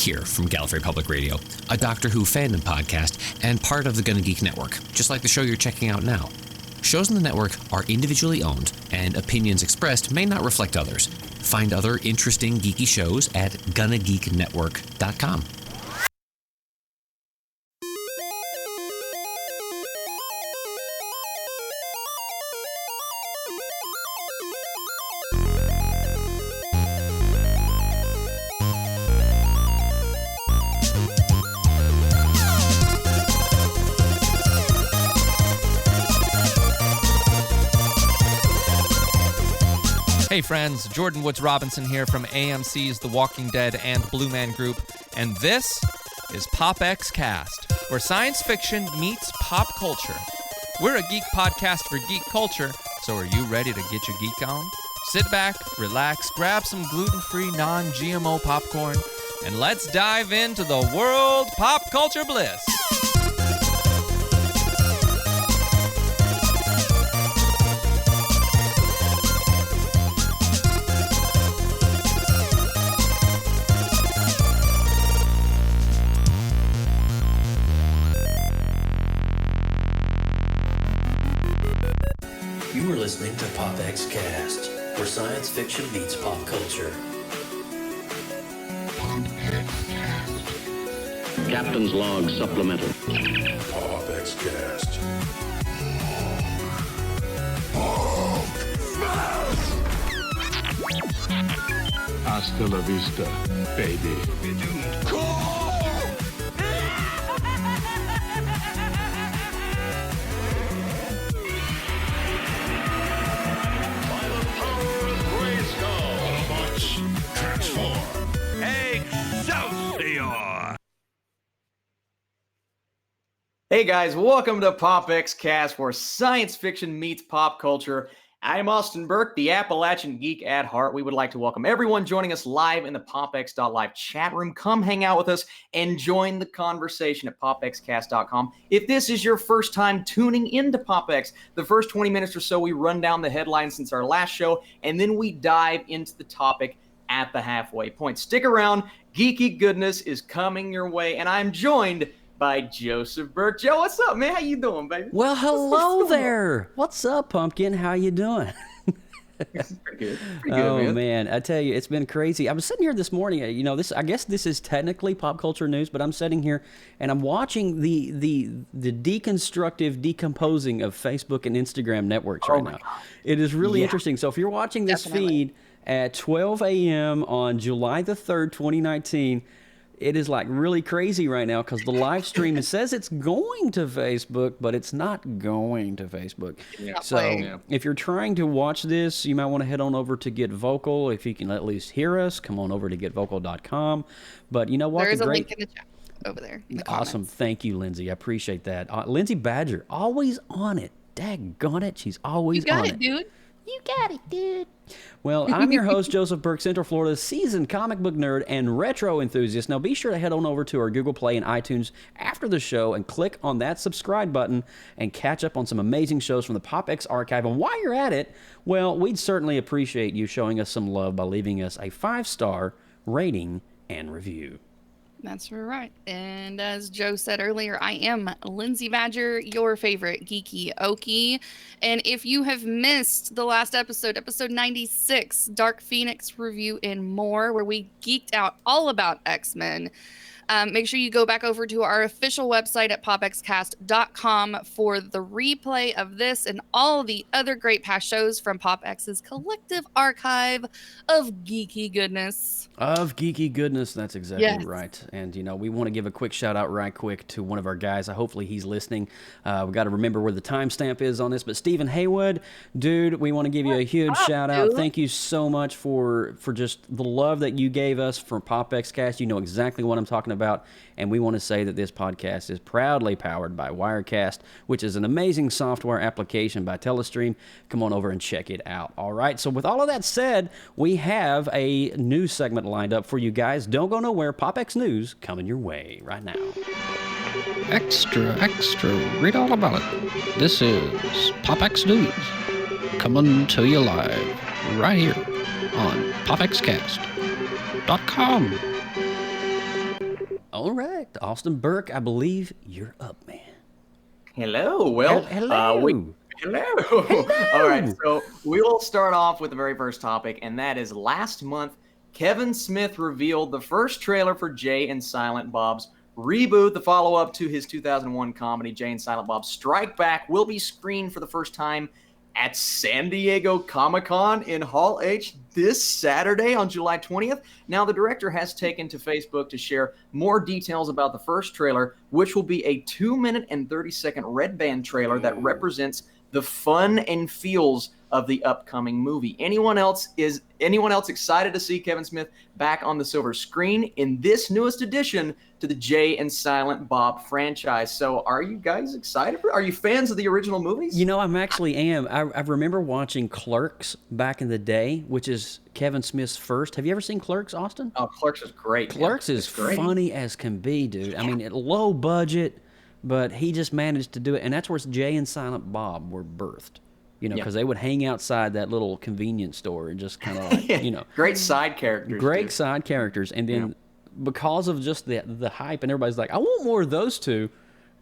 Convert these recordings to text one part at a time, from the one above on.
here from Gallifrey Public Radio, a Doctor Who fandom podcast and part of the Gonna Geek Network, just like the show you're checking out now. Shows in the network are individually owned, and opinions expressed may not reflect others. Find other interesting geeky shows at GonnaGeekNetwork.com. Hey friends, Jordan Woods Robinson here from AMC's The Walking Dead and Blue Man Group, and this is PopXcast, where science fiction meets pop culture. We're a geek podcast for geek culture, so are you ready to get your geek on? Sit back, relax, grab some gluten-free, non-GMO popcorn, and let's dive into the world pop culture bliss. You are listening to PopXcast, where science fiction meets pop culture. Captain's log supplemental. PopXcast. Hasta la vista, baby. Hey guys, welcome to PopXcast, where science fiction meets pop culture. I'm Austin Burke, the Appalachian geek at heart. We would like to welcome everyone joining us live in the PopX.live chat room. Come hang out with us and join the conversation at PopXcast.com. If this is your first time tuning into PopX, the first 20 minutes or so, we run down the headlines since our last show, and then we dive into the topic at the halfway point. Stick around. Geeky goodness is coming your way, and I'm joined by Joseph Burke. Joe, what's up, man? How you doing, baby? Well, hello there. What's up, Pumpkin? How you doing? Pretty good, oh, man. I tell you, it's been crazy. I was sitting here this morning, I guess this is technically pop culture news, but I'm sitting here and I'm watching the deconstructive decomposing of Facebook and Instagram networks right now. It is really interesting. So if you're watching this feed at 12 a.m. on July the 3rd, 2019, it is like really crazy right now because the live stream, it says it's going to Facebook, but it's not going to Facebook. If you're trying to watch this, you might want to head on over to Get Vocal. If you can at least hear us, come on over to getvocal.com. But you know what? There is a link in the chat over there. In the awesome. comments. Thank you, Lindsay. I appreciate that. Lindsay Badger, always on it. Daggone it. She's always on it. You got it, dude. You got it, dude. Well, I'm your host, Joseph Burke, Central Florida's seasoned comic book nerd and retro enthusiast. Now, be sure to head on over to our Google Play and iTunes after the show and click on that subscribe button and catch up on some amazing shows from the PopX archive. And while you're at it, well, we'd certainly appreciate you showing us some love by leaving us a 5-star rating and review. That's right. And as Joe said earlier, I am Lindsay Badger, your favorite geeky okie. And if you have missed the last episode, episode 96, Dark Phoenix review and more, where we geeked out all about X-Men, make sure you go back over to our official website at popxcast.com for the replay of this and all the other great past shows from PopX's collective archive of geeky goodness. Of geeky goodness, that's exactly right. And, we want to give a quick shout out right quick to one of our guys. Hopefully he's listening. We've got to remember where the timestamp is on this. But Stephen Haywood, dude, we want to give you a huge shout out. Thank you so much for just the love that you gave us for PopXcast. You know exactly what I'm talking about. And we want to say that this podcast is proudly powered by Wirecast, which is an amazing software application by Telestream. Come on over and check it out. All right. So with all of that said, we have a news segment lined up for you guys. Don't go nowhere. PopX News coming your way right now. Extra, read all about it. This is PopX News coming to you live right here on PopXcast.com. Austin Burke, I believe you're up, man. Hello. Well, hello. Hello. All right. So we will start off with the very first topic, and that is last month, Kevin Smith revealed the first trailer for Jay and Silent Bob's reboot. The follow-up to his 2001 comedy, Jay and Silent Bob Strike Back, will be screened for the first time at San Diego Comic-Con in Hall H this Saturday on July 20th. Now, the director has taken to Facebook to share more details about the first trailer, which will be a 2-minute and 30-second red band trailer that represents the fun and feels of the upcoming movie. Anyone else excited to see Kevin Smith back on the silver screen in this newest addition to the Jay and Silent Bob franchise? So are you guys excited? Are you fans of the original movies? You know, I'm actually am. I remember watching Clerks back in the day, which is Kevin Smith's first. Have you ever seen Clerks, Austin? Oh, Clerks is great. Clerks is funny as can be, dude. I mean, low budget, but he just managed to do it. And that's where Jay and Silent Bob were birthed. You know, because they would hang outside that little convenience store and just kind of like, you know. Great side characters. Great side characters. And then because of just the hype, and everybody's like, I want more of those two.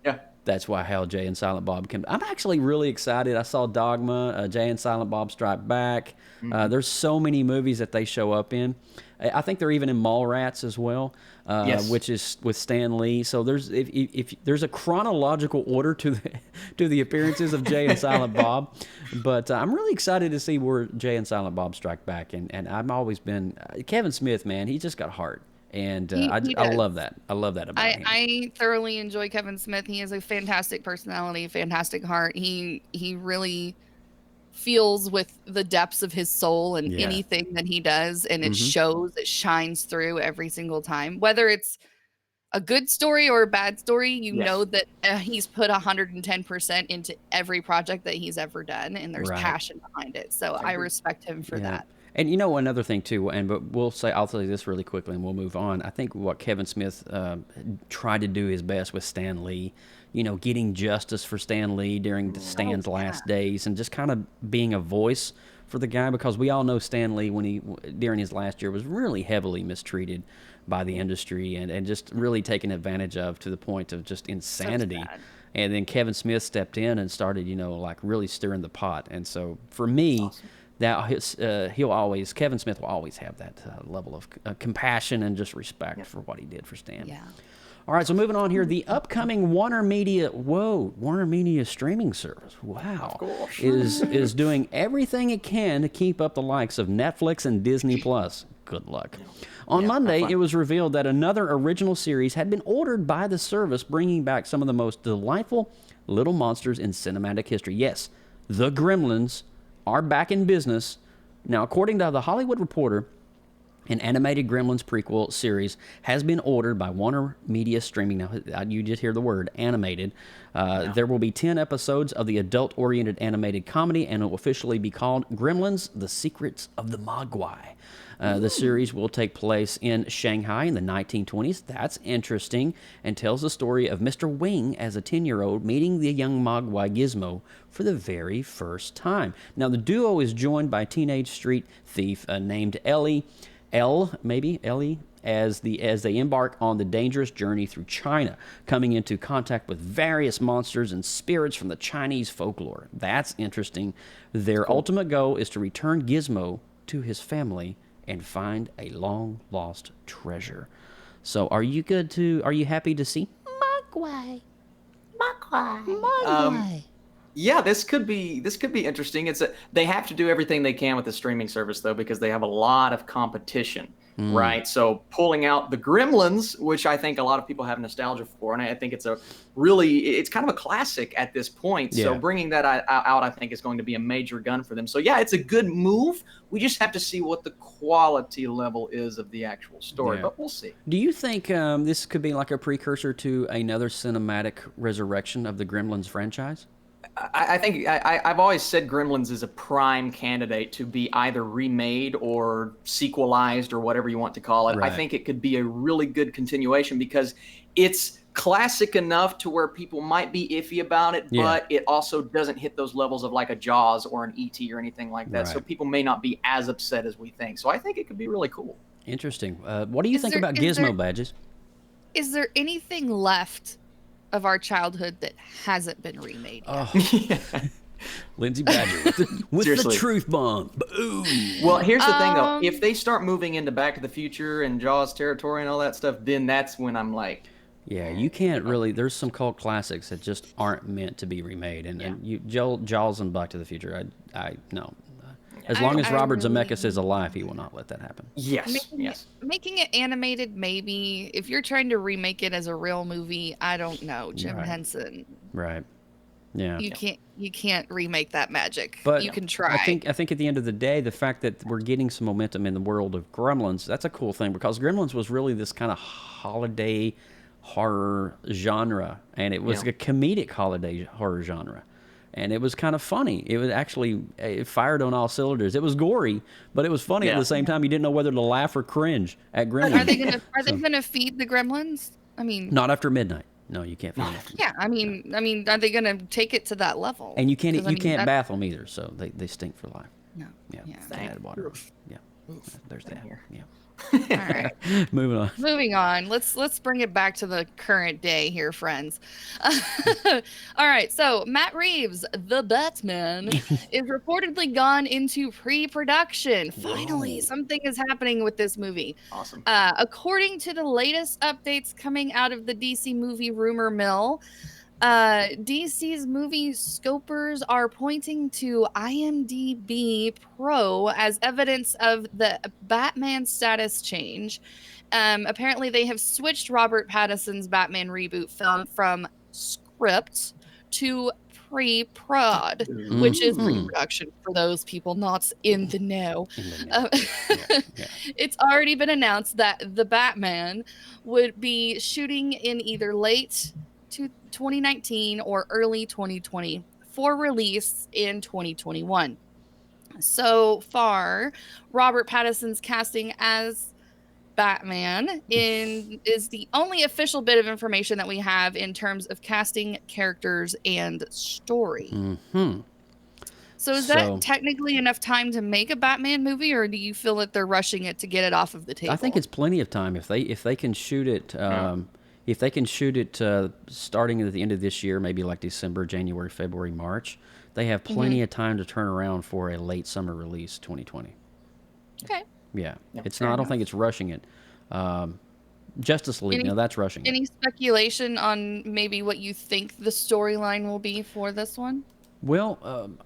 Yeah. That's why how Jay and Silent Bob came. I'm actually really excited. I saw Dogma, Jay and Silent Bob Strike Back. There's so many movies that they show up in. I think they're even in Mallrats as well, which is with Stan Lee. So there's if there's a chronological order to the appearances of Jay and Silent Bob, but I'm really excited to see where Jay and Silent Bob Strike Back. And I've always been Kevin Smith, man. He just got heart. And I love that. I love that about him. I thoroughly enjoy Kevin Smith. He has a fantastic personality, fantastic heart. He really feels with the depths of his soul in anything that he does, and it shows, it shines through every single time. Whether it's a good story or a bad story, you know that he's put 110% into every project that he's ever done, and there's passion behind it. So I respect him for that. And you know, another thing too, I'll say this really quickly and we'll move on. I think what Kevin Smith tried to do his best with Stan Lee, you know, getting justice for Stan Lee during Stan's last days, and just kind of being a voice for the guy, because we all know Stan Lee, during his last year, was really heavily mistreated by the industry and just really taken advantage of to the point of just insanity. And then Kevin Smith stepped in and started, you know, like really stirring the pot. And so for me, Kevin Smith will always have that level of compassion and just respect for what he did for Stan. Yeah. All right, so moving on here, the upcoming Warner Media streaming service, is doing everything it can to keep up the likes of Netflix and Disney Plus. Good luck. On Monday, it was revealed that another original series had been ordered by the service, bringing back some of the most delightful little monsters in cinematic history. Yes, the Gremlins are back in business. Now, according to The Hollywood Reporter, an animated Gremlins prequel series has been ordered by Warner Media Streaming. Now, you just hear the word animated. There will be 10 episodes of the adult-oriented animated comedy, and it will officially be called Gremlins: The Secrets of the Mogwai. The series will take place in Shanghai in the 1920s. That's interesting, and tells the story of Mr. Wing as a 10-year-old meeting the young Mogwai Gizmo for the very first time. Now, the duo is joined by a teenage street thief named Ellie, as they embark on the dangerous journey through China, coming into contact with various monsters and spirits from the Chinese folklore. That's interesting. Their ultimate goal is to return Gizmo to his family and find a long-lost treasure. So are you happy to see Mogwai? Yeah, this could be interesting. They have to do everything they can with the streaming service, though, because they have a lot of competition, right? So pulling out the Gremlins, which I think a lot of people have nostalgia for, and I think it's kind of a classic at this point. So bringing that out, I think, is going to be a major gun for them. So yeah, it's a good move. We just have to see what the quality level is of the actual story, but we'll see. Do you think this could be like a precursor to another cinematic resurrection of the Gremlins franchise? I think I've always said Gremlins is a prime candidate to be either remade or sequelized or whatever you want to call it. Right. I think it could be a really good continuation because it's classic enough to where people might be iffy about it, but it also doesn't hit those levels of like a Jaws or an E.T. or anything like that. Right. So people may not be as upset as we think. So I think it could be really cool. Interesting. What do you think about Gizmo badges? Is there anything left of our childhood that hasn't been remade yet? Oh, Lindsay Badger with the truth bomb. Boom. Well, here's the thing, though. If they start moving into Back to the Future and Jaws territory and all that stuff, then that's when I'm like... Yeah, you can't really... There's some cult classics that just aren't meant to be remade. And Jaws and Back to the Future, I no. As long as Robert Zemeckis is alive, he will not let that happen. Yes, Making it animated, maybe. If you're trying to remake it as a real movie, I don't know. Jim Henson. Right. Yeah. You can't remake that magic. But you can try. I think at the end of the day, the fact that we're getting some momentum in the world of Gremlins, that's a cool thing, because Gremlins was really this kind of holiday horror genre, and it was a comedic holiday horror genre. And it was kind of funny. It was actually, it fired on all cylinders. It was gory, but it was funny at the same time. You didn't know whether to laugh or cringe at Gremlins. Are they gonna feed the gremlins? I mean, not after midnight. No, you can't feed them. Yeah, I mean, are they gonna take it to that level? And you can't bath them either, so they stink for life. No. Yeah. Bad water. Yeah. There's that here. Yeah. All right. Moving on. Let's bring it back to the current day here, friends. All right. So Matt Reeves, the Batman, is reportedly gone into pre-production. Finally, something is happening with this movie. Awesome. According to the latest updates coming out of the DC movie rumor mill, DC's movie scopers are pointing to IMDb Pro as evidence of the Batman status change. Apparently, they have switched Robert Pattinson's Batman reboot film from script to pre-prod, which is pre-production for those people not in the know. It's already been announced that the Batman would be shooting in either late 2019 or early 2020 for release in 2021. So far, Robert Pattinson's casting as Batman is the only official bit of information that we have in terms of casting, characters, and story. So is that technically enough time to make a Batman movie, or do you feel that they're rushing it to get it off of the table? I think it's plenty of time if they can shoot it. If they can shoot it starting at the end of this year, maybe like December, January, February, March, they have plenty of time to turn around for a late summer release, 2020. Okay. Yeah, it's not. I don't think it's rushing it. Justice League, that's rushing it. Any speculation on maybe what you think the storyline will be for this one? Well,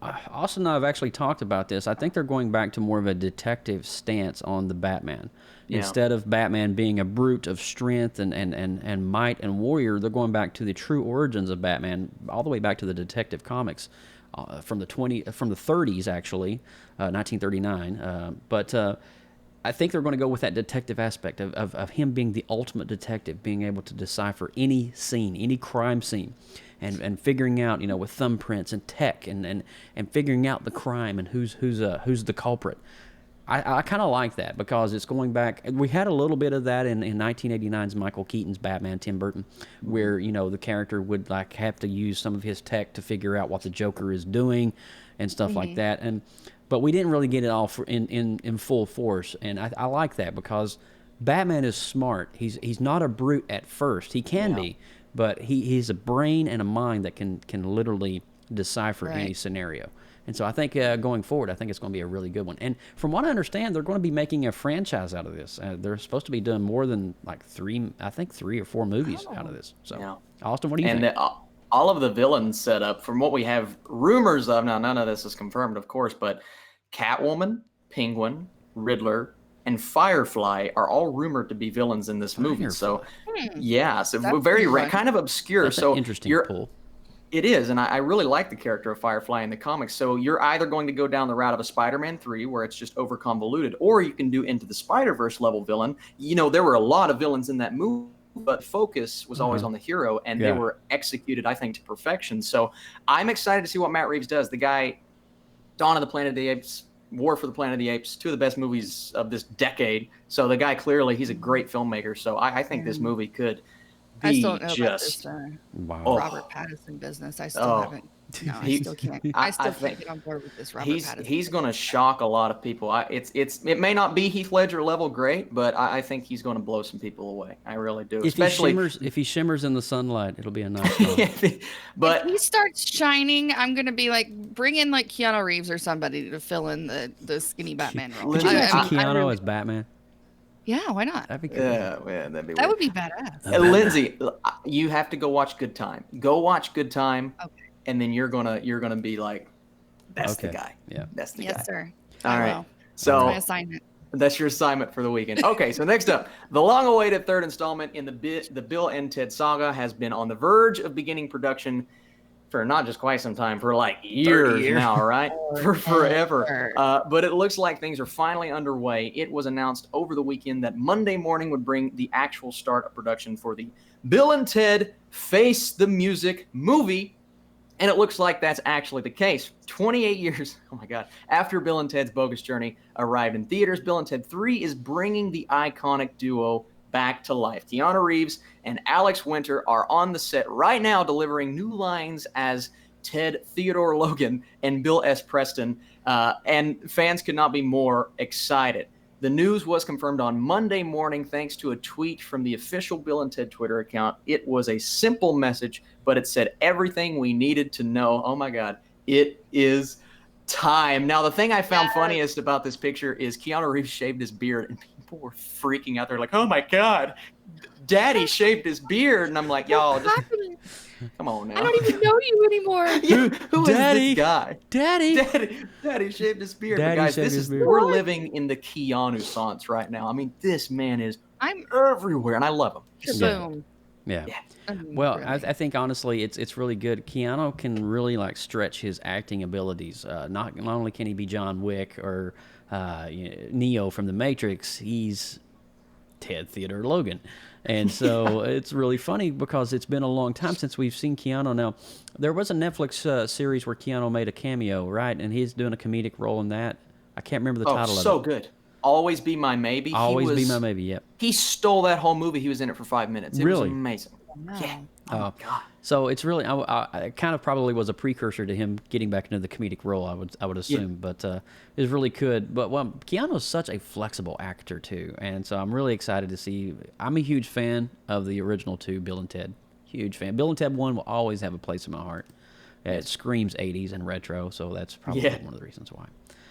Austin and I have actually talked about this. I think they're going back to more of a detective stance on the Batman. Instead of Batman being a brute of strength and might and warrior, they're going back to the true origins of Batman, all the way back to the Detective Comics from the 30s, actually, 1939. But I think they're going to go with that detective aspect of him being the ultimate detective, being able to decipher any scene, any crime scene, and figuring out, with thumbprints and tech and figuring out the crime and who's the culprit. I kind of like that, because it's going back. We had a little bit of that in 1989's Michael Keaton's Batman, Tim Burton, where the character would have to use some of his tech to figure out what the Joker is doing and stuff like that. But we didn't really get it all in full force, and I like that, because Batman is smart. He's not a brute at first. He can be, but he's a brain and a mind that can literally decipher any scenario. And so I think going forward, I think it's going to be a really good one. And from what I understand, they're going to be making a franchise out of this. They're supposed to be doing more than three or four movies out of this. So, Austin, what do you think? All of the villains set up, from what we have rumors of, now none of this is confirmed, of course, but Catwoman, Penguin, Riddler, and Firefly are all rumored to be villains in this movie. So, so very kind of obscure. That's an interesting pull. It is, and I really like the character of Firefly in the comics. So you're either going to go down the route of a Spider-Man 3, where it's just over-convoluted, or you can do Into the Spider-Verse level villain. There were a lot of villains in that movie, but focus was always on the hero, and they were executed, I think, to perfection. So I'm excited to see what Matt Reeves does. The guy, Dawn of the Planet of the Apes, War for the Planet of the Apes, two of the best movies of this decade. So the guy, clearly, he's a great filmmaker. So I think this movie could... I still don't know about this Robert Pattinson business. I still haven't. No, I still can't. I still can't get on board with this Robert Pattinson. He's going to shock a lot of people. It may not be Heath Ledger level great, but I think he's going to blow some people away. I really do. If he shimmers in the sunlight, it'll be a nice one. But if he starts shining, I'm going to be like, bring in like Keanu Reeves or somebody to fill in the skinny Batman role. Could you imagine Keanu as Batman? Yeah, why not? That'd be cool. Yeah, that'd be that weird. would be badass. Lindsay, you have to go watch Good Time. Go watch Good Time. Okay. And then you're gonna be like, that's the guy. Yeah, that's the guy. Yes, sir. All right. Will. So that's my assignment. That's your assignment for the weekend. Okay, so next up, the long-awaited third installment in the Bill and Ted saga has been on the verge of beginning production for not just quite some time, for like years now, right? For forever. But it looks like things are finally underway. It was announced over the weekend that Monday morning would bring the actual start of production for the Bill and Ted Face the Music movie. And it looks like that's actually the case. 28 years, oh my God, after Bill and Ted's Bogus Journey arrived in theaters, Bill and Ted 3 is bringing the iconic duo back to life. Keanu Reeves and Alex Winter are on the set right now delivering new lines as Ted Theodore Logan and Bill S. Preston, and fans could not be more excited. The news was confirmed on Monday morning thanks to a tweet from the official Bill and Ted Twitter account. It was a simple message, but it said everything we needed to know. Oh my God, it is time. Now, the thing I found funniest about this picture is Keanu Reeves shaved his beard, and people were freaking out. They're like, oh my God, Daddy shaved his beard. And I'm like, y'all, just come on now. I don't even know you anymore. Who is this guy? Daddy shaved his beard. Daddy But guys, we're living in the Keanu Sance right now. I mean, this man is everywhere, and I love him. Boom. Yeah. Well, I think honestly, it's really good. Keanu can really like stretch his acting abilities. Not only can he be John Wick or Neo from The Matrix, he's Ted Theodore Logan. And so it's really funny because it's been a long time since we've seen Keanu. Now, there was a Netflix series where Keanu made a cameo, right? And he's doing a comedic role in that. I can't remember the title of it. So good. Always Be My Maybe. Always Be My Maybe, yep. He stole that whole movie. He was in it for 5 minutes. It was amazing. Wow. Yeah. Oh, my God. So it's really, I kind of probably was a precursor to him getting back into the comedic role, I would assume. Yeah. But it was really good. But Keanu's such a flexible actor, too. And so I'm really excited to see. I'm a huge fan of the original two, Bill and Ted. Huge fan. Bill and Ted 1 will always have a place in my heart. It screams 80s and retro, so that's probably one of the reasons why.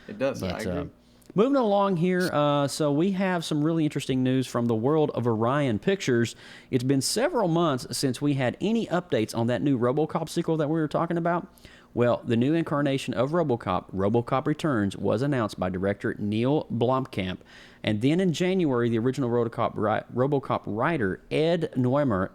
It does. But, I agree. Moving along here, so we have some really interesting news from the world of Orion Pictures. It's been several months since we had any updates on that new RoboCop sequel that we were talking about. Well, the new incarnation of RoboCop, RoboCop Returns, was announced by director Neil Blomkamp. And then in January, the original RoboCop writer Ed Neumeier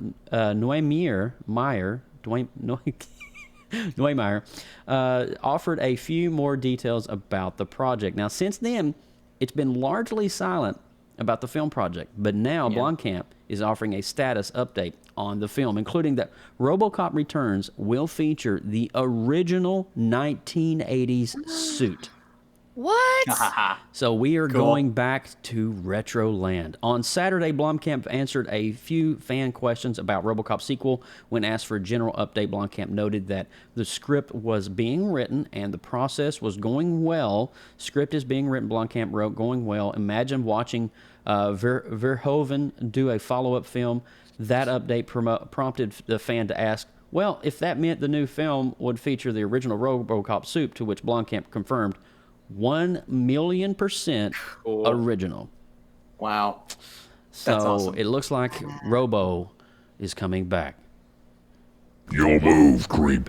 offered a few more details about the project. Now, since then, it's been largely silent about the film project, but now Blomkamp is offering a status update on the film, including that RoboCop Returns will feature the original 1980s suit. What? So we are going back to retro land. On Saturday, Blomkamp answered a few fan questions about RoboCop sequel. When asked for a general update, Blomkamp noted that the script was being written and the process was going well. Script is being written, Blomkamp wrote, going well. Imagine watching Verhoeven do a follow-up film. That update prompted the fan to ask, well, if that meant the new film would feature the original RoboCop suit, to which Blomkamp confirmed, 1,000,000% original. Wow. So that's awesome. It looks like Robo is coming back. Your move, creep.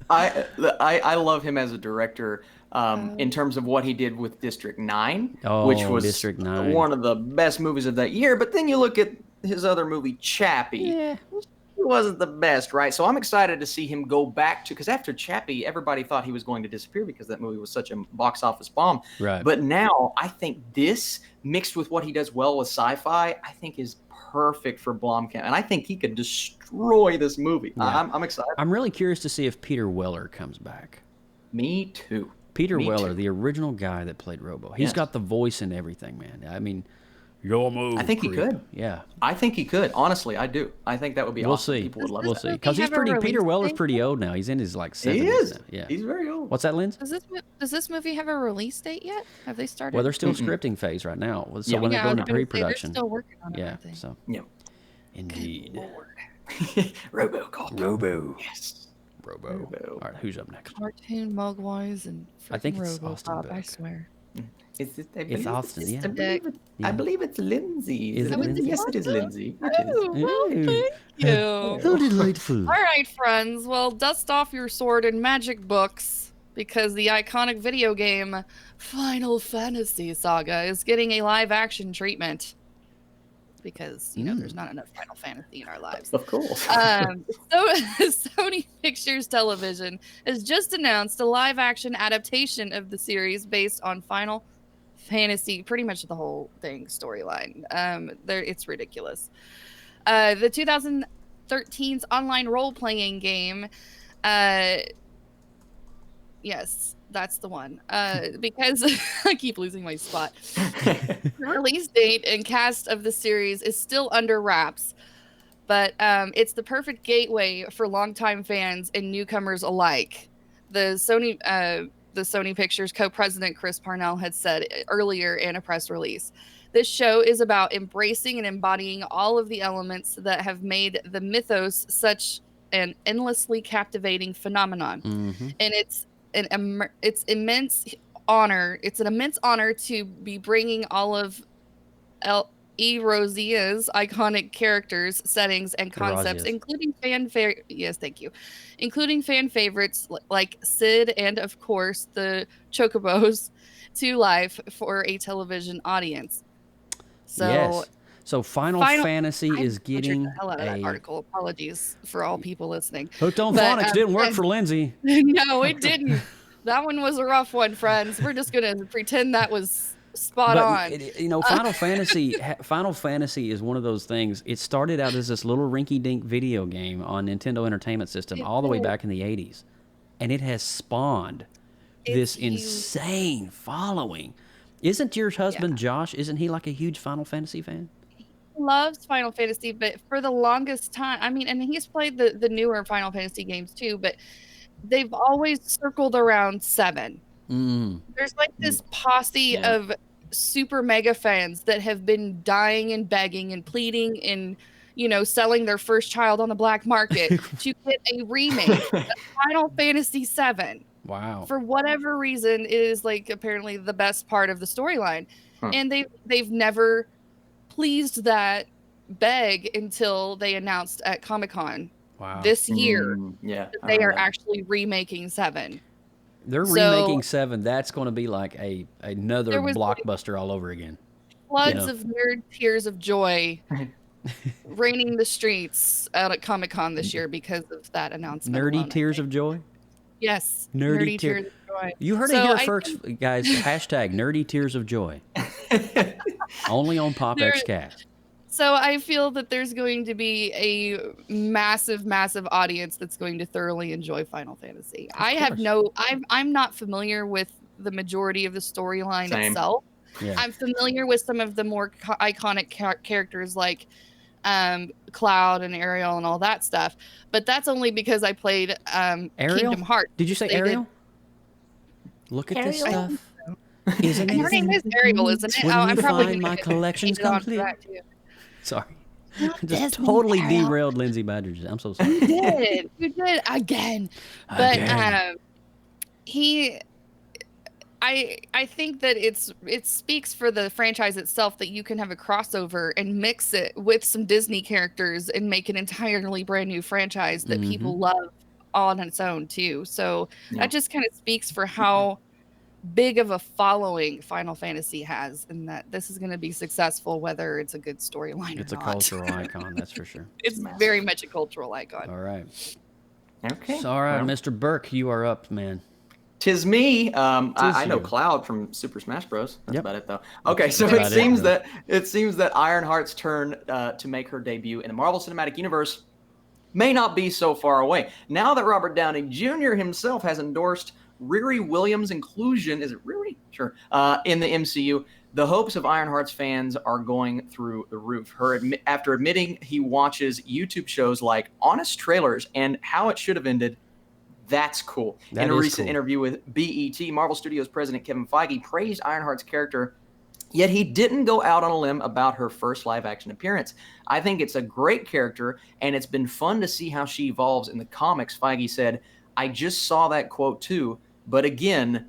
I love him as a director in terms of what he did with District 9, which was District 9. One of the best movies of that year. But then you look at his other movie, Chappie. Yeah. It wasn't the best, right? So I'm excited to see him go back to, because after Chappie, everybody thought he was going to disappear because that movie was such a box office bomb. Right. But now I think this, mixed with what he does well with sci-fi, I think is perfect for Blomkamp. And I think he could destroy this movie. Yeah. I'm excited. I'm really curious to see if Peter Weller comes back. Me too. Peter Weller, the original guy that played Robo. He's got the voice and everything, man. I mean, Your move. I think he could. Yeah. I think he could. Honestly, I do. I think that would be awesome. See. People would love We'll that. see. Because he's pretty. Peter Weller's pretty old now. He's in his like 70s. He is. Now. Yeah. He's very old. What's that, Linz? Does this movie have a release date yet? Have they started? Well, they're still scripting phase right now. So when they're going to pre-production. They're still working on it. Yeah. I think. So. Yeah. Indeed. RoboCop. Robo. Yes. Robo. All right. Who's up next? Cartoon Mugwise and I think it's RoboCop, Austin Beck. I swear. It's Austin, yeah. I believe it's Lindsay. Is it Lindsay? Yes, it is Lindsay. Oh, well, thank you. How delightful. All right, friends. Well, dust off your sword and magic books because the iconic video game Final Fantasy Saga is getting a live-action treatment. Because, there's not enough Final Fantasy in our lives. Of course. So Sony Pictures Television has just announced a live-action adaptation of the series based on Final Fantasy, pretty much the whole thing storyline. It's ridiculous. The 2013's online role-playing game, yes, that's the one. Because I keep losing my spot. The release date and cast of the series is still under wraps, but it's the perfect gateway for longtime fans and newcomers alike. The Sony Pictures co-president Chris Parnell had said earlier in a press release, this show is about embracing and embodying all of the elements that have made the mythos such an endlessly captivating phenomenon. And it's an immense honor. It's an immense honor to be bringing all of Erosia's iconic characters, settings, and concepts, including including fan favorites like Sid and, of course, the Chocobos, to life for a television audience. So, yes. So Final Fantasy is getting the hell out of that article. Apologies for all people listening. Hooked on Phonics didn't work for Lindsay. No, it didn't. That one was a rough one, friends. We're just gonna pretend that was spot on. Final Fantasy is one of those things. It started out as this little rinky-dink video game on Nintendo Entertainment System all the way back in the 80s, and it has spawned this insane following. Isn't your husband Josh? Isn't he like a huge Final Fantasy fan? Loves Final Fantasy, but for the longest time, I mean, and he's played the newer Final Fantasy games too, but they've always circled around 7. There's like this posse of super mega fans that have been dying and begging and pleading and, selling their first child on the black market to get a remake of Final Fantasy 7. Wow. For whatever reason, it is like apparently the best part of the storyline. And they've never pleased that beg until they announced at Comic-Con this year that they are actually remaking 7. They're remaking 7. That's going to be like another blockbuster all over again. Floods of nerd tears of joy raining the streets out at Comic-Con this year because of that announcement. Nerdy tears of joy? Yes. Nerdy tears of joy. You heard it here first, guys. Hashtag nerdy tears of joy. Only on PopXcast. So I feel that there's going to be a massive, massive audience that's going to thoroughly enjoy Final Fantasy. I'm not familiar with the majority of the storyline itself. Yeah. I'm familiar with some of the more iconic characters like Cloud and Ariel and all that stuff, but that's only because I played Kingdom Hearts. Did you say Ariel? Look at this stuff. Isn't it? Her name is Ariel, isn't it? I'm probably my collection's complete. Sorry. Just totally derailed Lindsay Badger. I'm so sorry. You did again. But I think that it speaks for the franchise itself that you can have a crossover and mix it with some Disney characters and make an entirely brand new franchise that people love on its own too. So that just kind of speaks for how big of a following Final Fantasy has, and that this is going to be successful whether it's a good storyline or not. It's a cultural icon, that's for sure. It's very much a cultural icon. All right. Okay. So, all right, Mr. Burke, you are up, man. Tis me. I know Cloud from Super Smash Bros. That's about it, though. Okay, so it seems that Ironheart's turn to make her debut in the Marvel Cinematic Universe may not be so far away. Now that Robert Downey Jr. himself has endorsed Riri Williams' inclusion, is it Riri? Sure. In the MCU, The hopes of Ironheart's fans are going through the roof. After admitting he watches YouTube shows like Honest Trailers and How It Should Have Ended, that's cool. That In a is recent cool. interview with BET, Marvel Studios president Kevin Feige praised Ironheart's character, yet he didn't go out on a limb about her first live-action appearance. I think it's a great character, and it's been fun to see how she evolves in the comics. Feige said, I just saw that quote too, but again,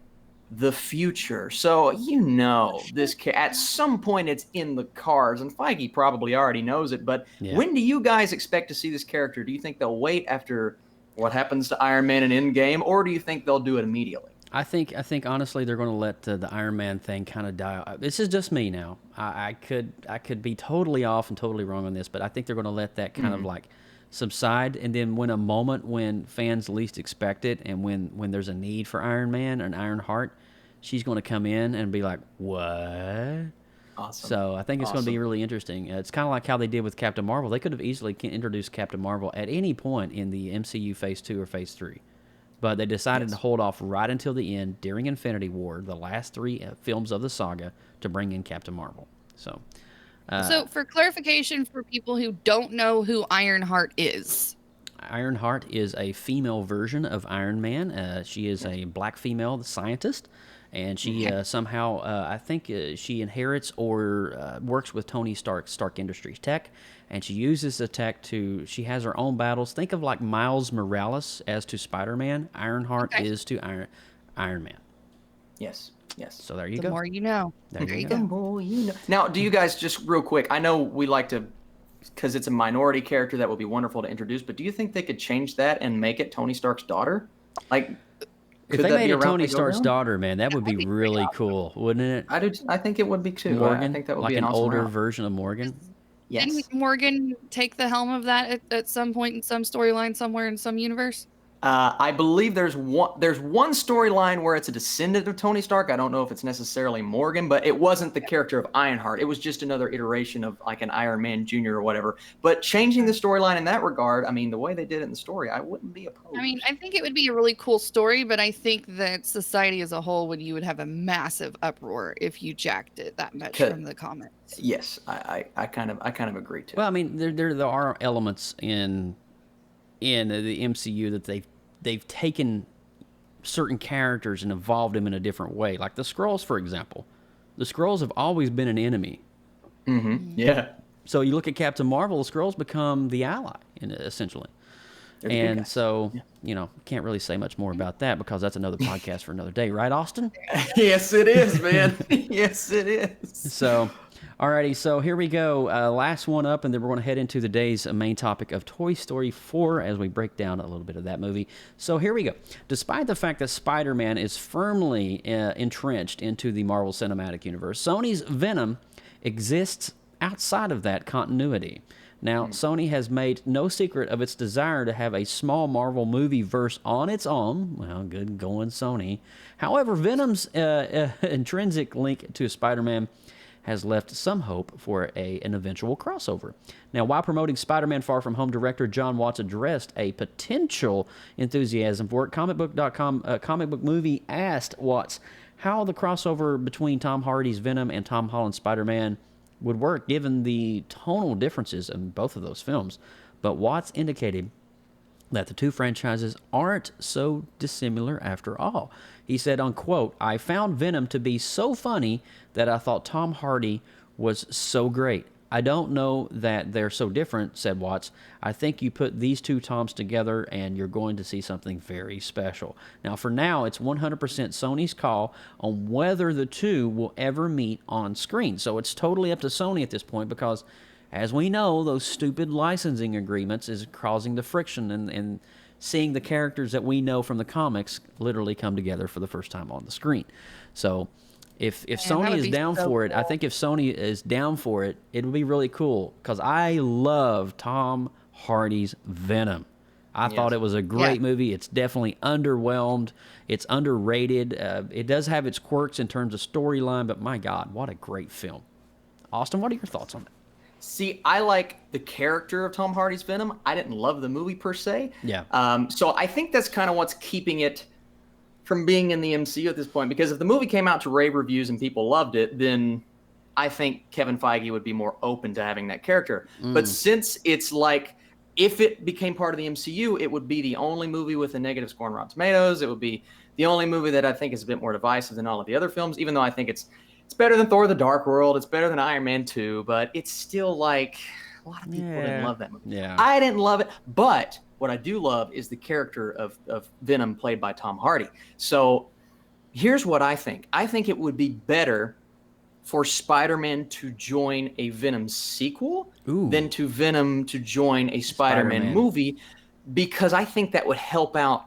the future. So, at some point it's in the cards, and Feige probably already knows it, but when do you guys expect to see this character? Do you think they'll wait after what happens to Iron Man in Endgame, or do you think they'll do it immediately? I think honestly they're going to let the Iron Man thing kind of die. This is just me now. I could be totally off and totally wrong on this, but I think they're going to let that kind of like subside, and then when a moment when fans least expect it, and when there's a need for Iron Man and Ironheart, she's going to come in and be like, what? Awesome. So I think it's going to be really interesting. It's kind of like how they did with Captain Marvel. They could have easily introduced Captain Marvel at any point in the MCU Phase 2 or Phase 3. But they decided to hold off right until the end during Infinity War, the last 3 films of the saga, to bring in Captain Marvel. So for clarification for people who don't know who Ironheart is. Ironheart is a female version of Iron Man. She is a black female scientist, and she somehow, I think she inherits or works with Tony Stark Industries tech, and she uses the tech she has her own battles. Think of like Miles Morales as to Spider-Man. Ironheart is to Iron Man. Yes. So there you go. The more you know. There you The go. more you know. Now, do you guys, just real quick, I know we like to, because it's a minority character that would be wonderful to introduce, but do you think they could change that and make it Tony Stark's daughter? Like, If they made it Tony Stark's daughter, man, that would be really cool, wouldn't it? I think it would be too. Morgan, I think that would like be an awesome older route. version of Morgan. Yes. Didn't Morgan take the helm of that at some point in some storyline somewhere in some universe? I believe there's one storyline where it's a descendant of Tony Stark. I don't know if it's necessarily Morgan, but it wasn't the character of Ironheart. It was just another iteration of like an Iron Man Jr. or whatever. But changing the storyline in that regard, I mean, the way they did it in the story, I wouldn't be opposed. I mean, I think it would be a really cool story, but I think that society as a whole would have a massive uproar if you jacked it that much from the comics. Yes, I kind of agree too. Well, I mean, there are elements in the MCU that they've taken certain characters and evolved them in a different way. Like the Skrulls, for example. The Skrulls have always been an enemy. Mm-hmm. Yeah. So you look at Captain Marvel, the Skrulls become the ally, essentially. And so, can't really say much more about that because that's another podcast for another day, right, Austin? Yes, it is, man. Yes, it is. So, alrighty, so here we go. Last one up, and then we're going to head into the day's main topic of Toy Story 4 as we break down a little bit of that movie. So here we go. Despite the fact that Spider-Man is firmly entrenched into the Marvel Cinematic Universe, Sony's Venom exists outside of that continuity. Now, Sony has made no secret of its desire to have a small Marvel movie verse on its own. Well, good going, Sony. However, Venom's intrinsic link to Spider-Man has left some hope for an eventual crossover. Now, while promoting Spider-Man Far From Home, director John Watts addressed a potential enthusiasm for it. Comicbook.com, Comic Book Movie asked Watts how the crossover between Tom Hardy's Venom and Tom Holland's Spider-Man would work given the tonal differences in both of those films. But Watts indicated that the two franchises aren't so dissimilar after all. He said, unquote, I found Venom to be so funny that I thought Tom Hardy was so great. I don't know that they're so different, said Watts. I think you put these two Toms together and you're going to see something very special. Now, for now, it's 100% Sony's call on whether the two will ever meet on screen. So it's totally up to Sony at this point because, as we know, those stupid licensing agreements is causing the friction and seeing the characters that we know from the comics literally come together for the first time on the screen. So if Sony is down for it, I think if Sony is down for it, it would be really cool because I love Tom Hardy's Venom. I thought it was a great movie. It's definitely underwhelmed. It's underrated. It does have its quirks in terms of storyline, but my God, what a great film. Austin, what are your thoughts on that? See, I like the character of Tom Hardy's Venom. I didn't love the movie per se. Yeah. So I think that's kind of what's keeping it from being in the MCU at this point. Because if the movie came out to rave reviews and people loved it, then I think Kevin Feige would be more open to having that character. But since it's like, if it became part of the MCU, it would be the only movie with a negative score on Rotten Tomatoes. It would be the only movie that I think is a bit more divisive than all of the other films, even though I think it's better than Thor: The Dark World. It's better than Iron Man 2, but it's still like a lot of people didn't love that movie. Yeah. I didn't love it, but what I do love is the character of Venom played by Tom Hardy. So here's what I think. I think it would be better for Spider-Man to join a Venom sequel than to Venom to join a Spider-Man movie, because I think that would help out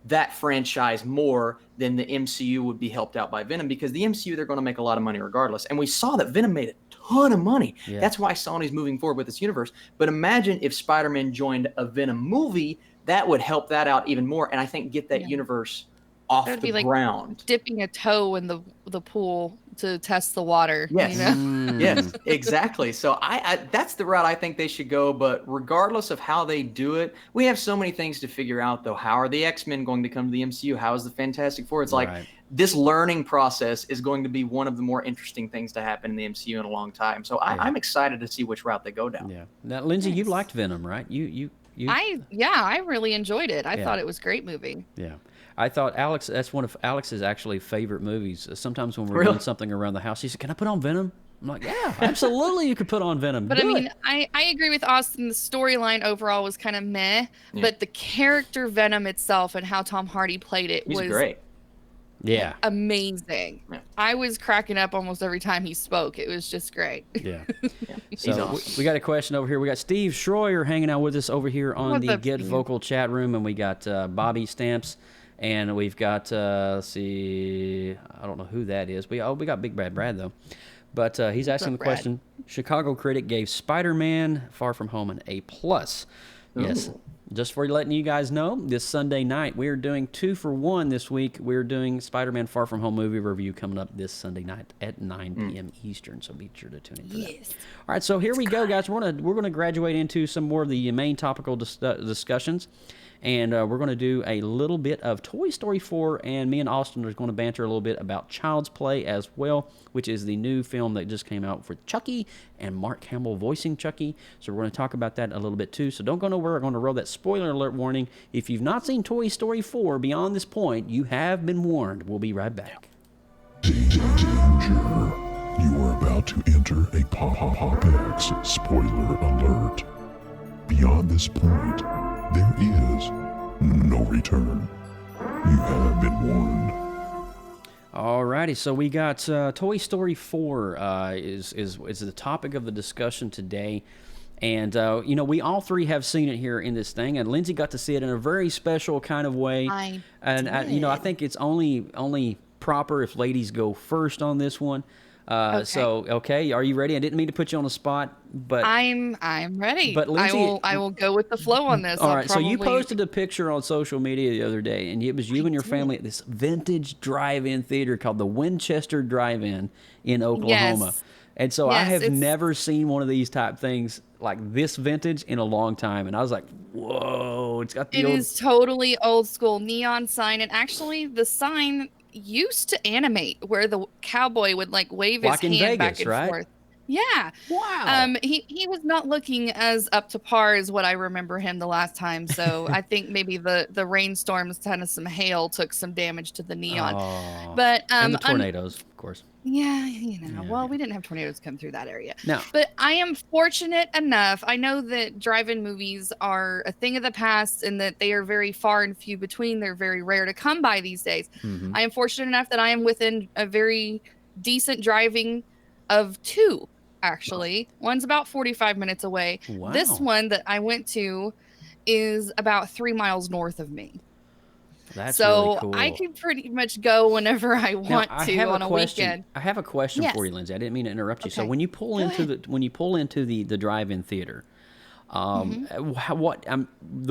that franchise more than the MCU would be helped out by Venom, because the MCU, they're going to make a lot of money regardless. And we saw that Venom made a ton of money. Yeah. That's why Sony's moving forward with this universe. But imagine if Spider-Man joined a Venom movie, that would help that out even more. And I think get that universe off the ground. Dipping a toe in the pool to test the water. Yes. You know? Yes, exactly. So I that's the route I think they should go. But regardless of how they do it, we have so many things to figure out, though. How are the X-Men going to come to the MCU? How is the Fantastic Four? It's like this learning process is going to be one of the more interesting things to happen in the MCU in a long time. So I'm excited to see which route they go down. Yeah. Now, Lindsay, you liked Venom, right? I really enjoyed it. I thought it was a great movie. Yeah. I thought that's one of Alex's actually favorite movies. Sometimes when we're doing something around the house, he said, "Can I put on Venom?" I'm like, "Yeah, absolutely, you could put on Venom." But I agree with Austin. The storyline overall was kind of meh, but the character Venom itself and how Tom Hardy played it was great. Yeah. Amazing. Yeah. I was cracking up almost every time he spoke. It was just great. Yeah. So awesome. we got a question over here. We got Steve Schroyer hanging out with us over here on the Get Vocal chat room, and we got Bobby Stamps. And we've got, let's see, I don't know who that is. We got Big Bad Brad, though. But he's asking the question, Chicago Critic gave Spider-Man Far From Home an A+. Yes. Just for letting you guys know, this Sunday night, we're doing 2 for 1 this week. We're doing Spider-Man Far From Home movie review coming up this Sunday night at 9 p.m. Eastern, so be sure to tune in for that. All right, so here we go, guys. We're gonna graduate into some more of the main topical discussions. And we're going to do a little bit of Toy Story 4, and me and Austin are going to banter a little bit about Child's Play as well, which is the new film that just came out for Chucky and Mark Hamill voicing Chucky. So we're going to talk about that a little bit too. So don't go nowhere. We're going to roll that spoiler alert warning. If you've not seen Toy Story 4 beyond this point, you have been warned. We'll be right back. Danger. You are about to enter a PopX spoiler alert. Beyond this point, there is no return. You have been warned. Alrighty, so we got Toy Story 4 is the topic of the discussion today. And, we all three have seen it here in this thing. And Lindsay got to see it in a very special kind of way. I think it's only proper if ladies go first on this one. Okay, are you ready? I didn't mean to put you on the spot, but I'm ready. But Lindsay, I will go with the flow on this. All right, so you posted a picture on social media the other day, and it was you and your family at this vintage drive-in theater called the Winchester Drive-In in Oklahoma. Yes. And so I have never seen one of these type things like this vintage in a long time, and I was like, whoa, it's got the It is totally old school neon sign, and actually the sign used to animate where the cowboy would like wave his hand Vegas, back and forth. Yeah. Wow. He was not looking as up to par as what I remember him the last time. So I think maybe the rainstorms, kind of some hail, took some damage to the neon. Oh. But and the tornadoes, of course. Yeah, well, we didn't have tornadoes come through that area. No. But I am fortunate enough. I know that drive-in movies are a thing of the past and that they are very far and few between. They're very rare to come by these days. Mm-hmm. I am fortunate enough that I am within a very decent driving of 2, actually. One's about 45 minutes away. Wow. This one that I went to is about 3 miles north of me. That's so really cool. I can pretty much go whenever I want to on a weekend. I have a question for you, Lindsay. I didn't mean to interrupt you. Okay. So when you pull into the drive-in theater, the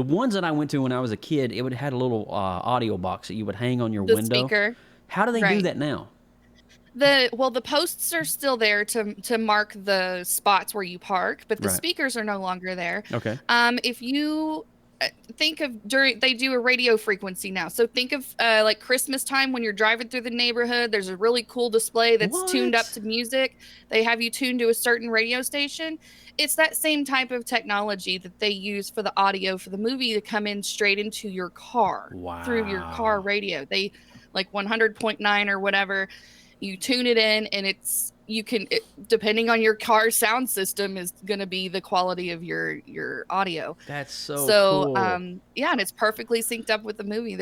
ones that I went to when I was a kid, it had a little audio box that you would hang on your window. Speaker. How do they do that now? The posts are still there to mark the spots where you park, but the speakers are no longer there. Okay. If you think of they do a radio frequency now. So think of like Christmas time when you're driving through the neighborhood. There's a really cool display that's tuned up to music. They have you tuned to a certain radio station. It's that same type of technology that they use for the audio for the movie to come in straight into your car through your car radio. They like 100.9 or whatever. You tune it in, and depending on your car sound system is going to be the quality of your audio. That's so cool. Yeah, and it's perfectly synced up with the movie.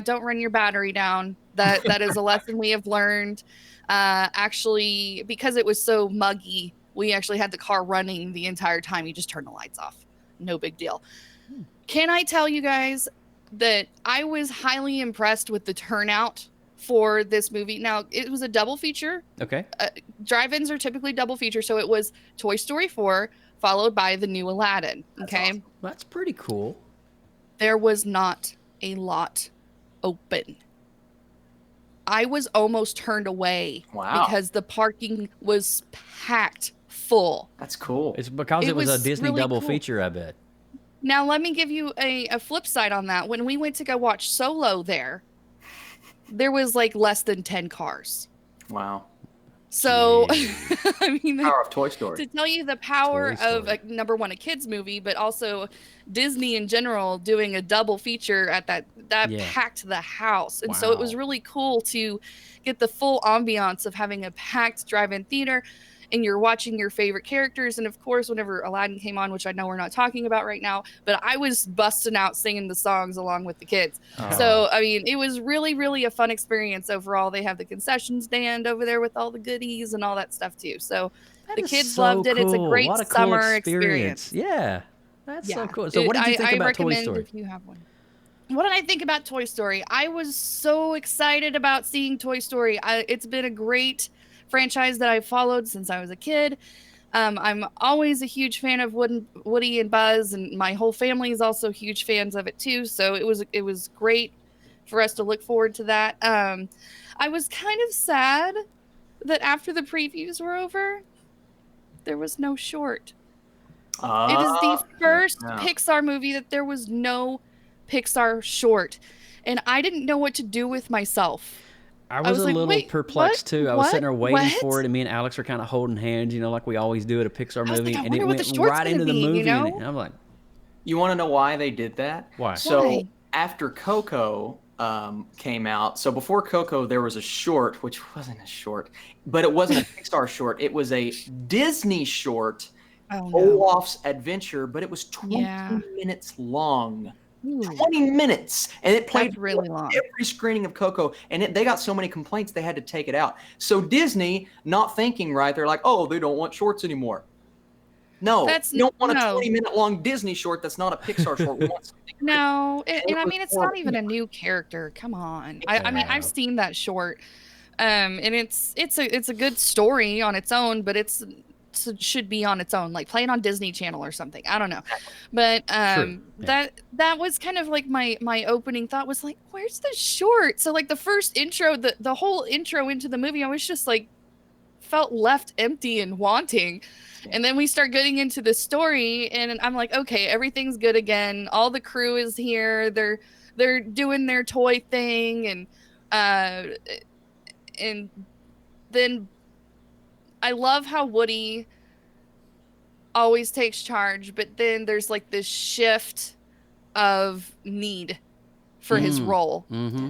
Don't run your battery down. That is a lesson we have learned. Actually, because it was so muggy, we actually had the car running the entire time. You just turn the lights off. No big deal. Can I tell you guys that I was highly impressed with the turnout for this movie? Now, it was a double feature. Okay. Drive-ins are typically double feature, so it was Toy Story 4 followed by the new Aladdin. Okay. Awesome. That's pretty cool. There was not a lot open. I was almost turned away because the parking was packed full. That's cool. It's because it was a Disney really double cool. feature, I bet. Now, let me give you a flip side on that. When we went to go watch Solo there was like less than 10 cars. Wow. So, I mean, power of Toy Story. To tell you the power of number one, a kids movie, but also Disney in general doing a double feature at that packed the house. And so it was really cool to get the full ambiance of having a packed drive-in theater, and you're watching your favorite characters. And of course, whenever Aladdin came on, which I know we're not talking about right now, but I was busting out singing the songs along with the kids. So, I mean, it was really, really a fun experience overall. They have the concession stand over there with all the goodies and all that stuff too. So the kids loved it. It's a great summer experience. Yeah. That's so cool. So what did you think about Toy Story? If you have one. What did I think about Toy Story? I was so excited about seeing Toy Story. It's been a great franchise that I've followed since I was a kid. I'm always a huge fan of Woody and Buzz, and my whole family is also huge fans of it too. So it was great for us to look forward to that. I was kind of sad that after the previews were over, there was no short. It is the first Pixar movie that there was no Pixar short, and I didn't know what to do with myself. I was a little perplexed too. I was sitting there waiting for it, and me and Alex were kind of holding hands, like we always do at a Pixar movie, and it went right into the movie. And I'm like, you want to know why they did that? Why? So after Coco came out, so before Coco there was a short, which wasn't a short, but it wasn't a Pixar short. It was a Disney short, Olaf's Adventure, but it was 20 minutes long. 20 minutes, and it played really long. Every screening of Coco, and they got so many complaints they had to take it out. So Disney, not thinking right, they're like, oh, they don't want shorts anymore. No, you don't want a 20-minute long Disney short that's not a Pixar short. No, and I mean, it's not even a new character. Come on. I mean, I've seen that short, and it's a good story on its own, but it should be on its own, like play it on Disney Channel or something. I don't know, but that was kind of like my opening thought was like, where's the short? So like the first intro, the whole intro into the movie, I was just like felt left empty and wanting. And then we start getting into the story, and I'm like, okay, everything's good again. All the crew is here. They're doing their toy thing, and then I love how Woody always takes charge, but then there's like this shift of need for his role. Mm-hmm.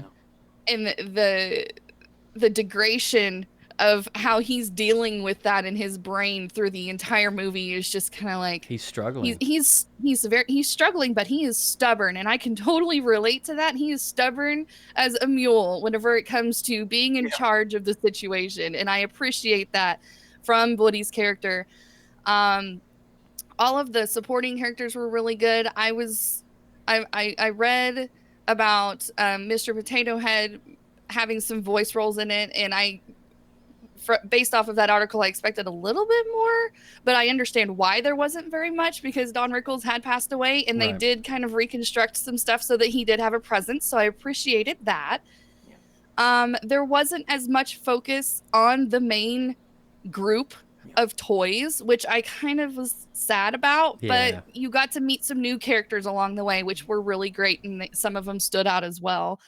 And the degradation of how he's dealing with that in his brain through the entire movie is just kind of like he's struggling. He's struggling, but he is stubborn, and I can totally relate to that. He is stubborn as a mule whenever it comes to being in charge of the situation, and I appreciate that from Woody's character. All of the supporting characters were really good. I read about Mr. Potato Head having some voice roles in it, and based off of that article, I expected a little bit more, but I understand why there wasn't very much, because Don Rickles had passed away, and they did kind of reconstruct some stuff so that he did have a presence, so I appreciated that. There wasn't as much focus on the main group of toys, which I kind of was sad about, Yeah. but you got to meet some new characters along the way, which were really great, and some of them stood out as well.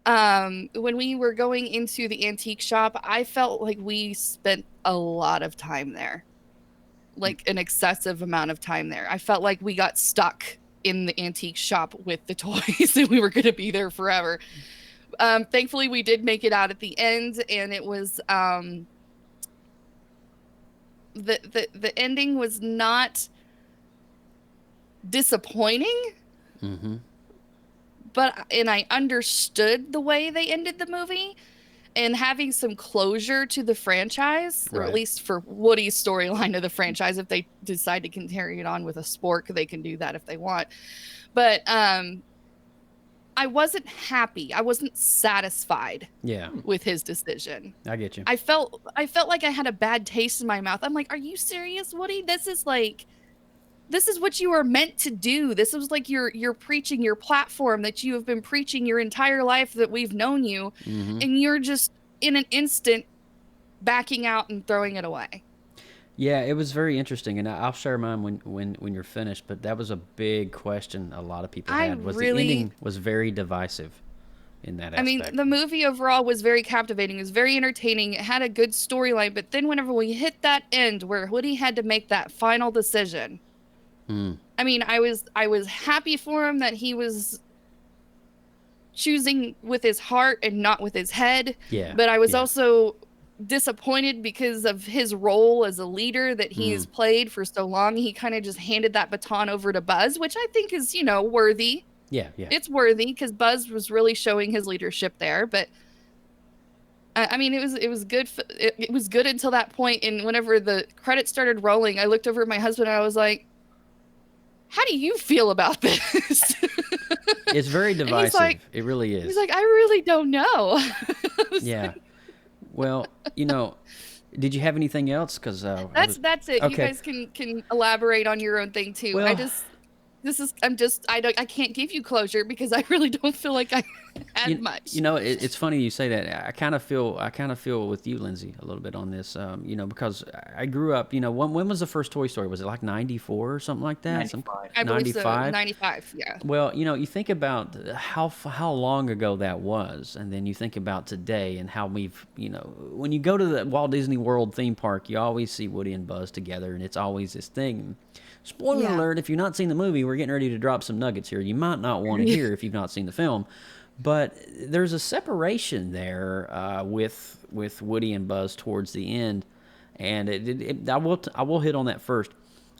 When we were going into the antique shop, I felt like we spent a lot of time there, like an excessive amount of time there. I felt like we got stuck in the antique shop with the toys and we were going to be there forever. Thankfully we did make it out at the end, and it was, the ending was not disappointing, and I understood the way they ended the movie, and having some closure to the franchise, or at least for Woody's storyline of the franchise. If they decide to carry it on with a spork, they can do that if they want. But I wasn't happy. I wasn't satisfied with his decision. I get you. I felt like I had a bad taste in my mouth. I'm like, are you serious, Woody? This is what you are meant to do. This was like you're preaching your platform that you have been preaching your entire life that we've known you, and you're just in an instant backing out and throwing it away. Yeah, it was very interesting, and I'll share mine when you're finished. But that was a big question a lot of people had. The ending was very divisive in that aspect. I mean, the movie overall was very captivating. It was very entertaining. It had a good storyline. But then whenever we hit that end where Woody had to make that final decision, I mean, I was happy for him that he was choosing with his heart and not with his head. Yeah. But I was also disappointed because of his role as a leader that he's played for so long. He kind of just handed that baton over to Buzz, which I think is, worthy. Yeah. It's worthy because Buzz was really showing his leadership there. But I mean, it was good. It was good until that point. And whenever the credits started rolling, I looked over at my husband and I was like, how do you feel about this? It's very divisive. Like, it really is. He's like, I really don't know. Yeah. Well, did you have anything else? Because that's it. Okay. You guys can elaborate on your own thing too. Well, I can't give you closure because I really don't feel like I had much. It's funny you say that. I kind of feel with you, Lindsay, a little bit on this. Because I grew up. When was the first Toy Story? Was it like 94 or something like that? 95. I believe so. 95. Yeah. Well, you think about how long ago that was, and then you think about today and how we've, when you go to the Walt Disney World theme park, you always see Woody and Buzz together, and it's always this thing. Spoiler alert, if you've not seen the movie, we're getting ready to drop some nuggets here. You might not want to hear if you've not seen the film. But there's a separation there with Woody and Buzz towards the end. And I will hit on that first.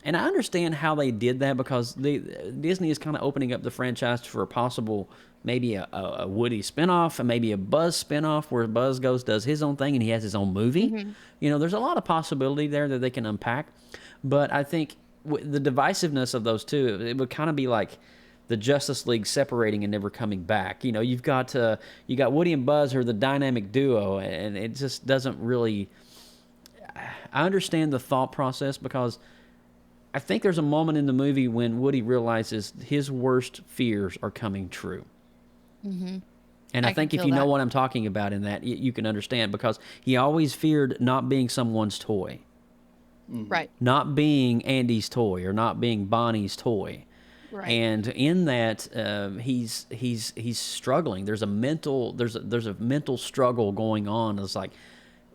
And I understand how they did that because Disney is kind of opening up the franchise for a possible, maybe a Woody spinoff and maybe a Buzz spinoff where Buzz does his own thing and he has his own movie. There's a lot of possibility there that they can unpack. But I think the divisiveness of those two, it would kind of be like the Justice League separating and never coming back. You've got Woody and Buzz who are the dynamic duo, and it just doesn't really. I understand the thought process because I think there's a moment in the movie when Woody realizes his worst fears are coming true. And I think if you know what I'm talking about in that, you can understand because he always feared not being someone's toy. Right. Not being Andy's toy or not being Bonnie's toy. Right. And in that, he's struggling. There's a mental struggle going on. It's like,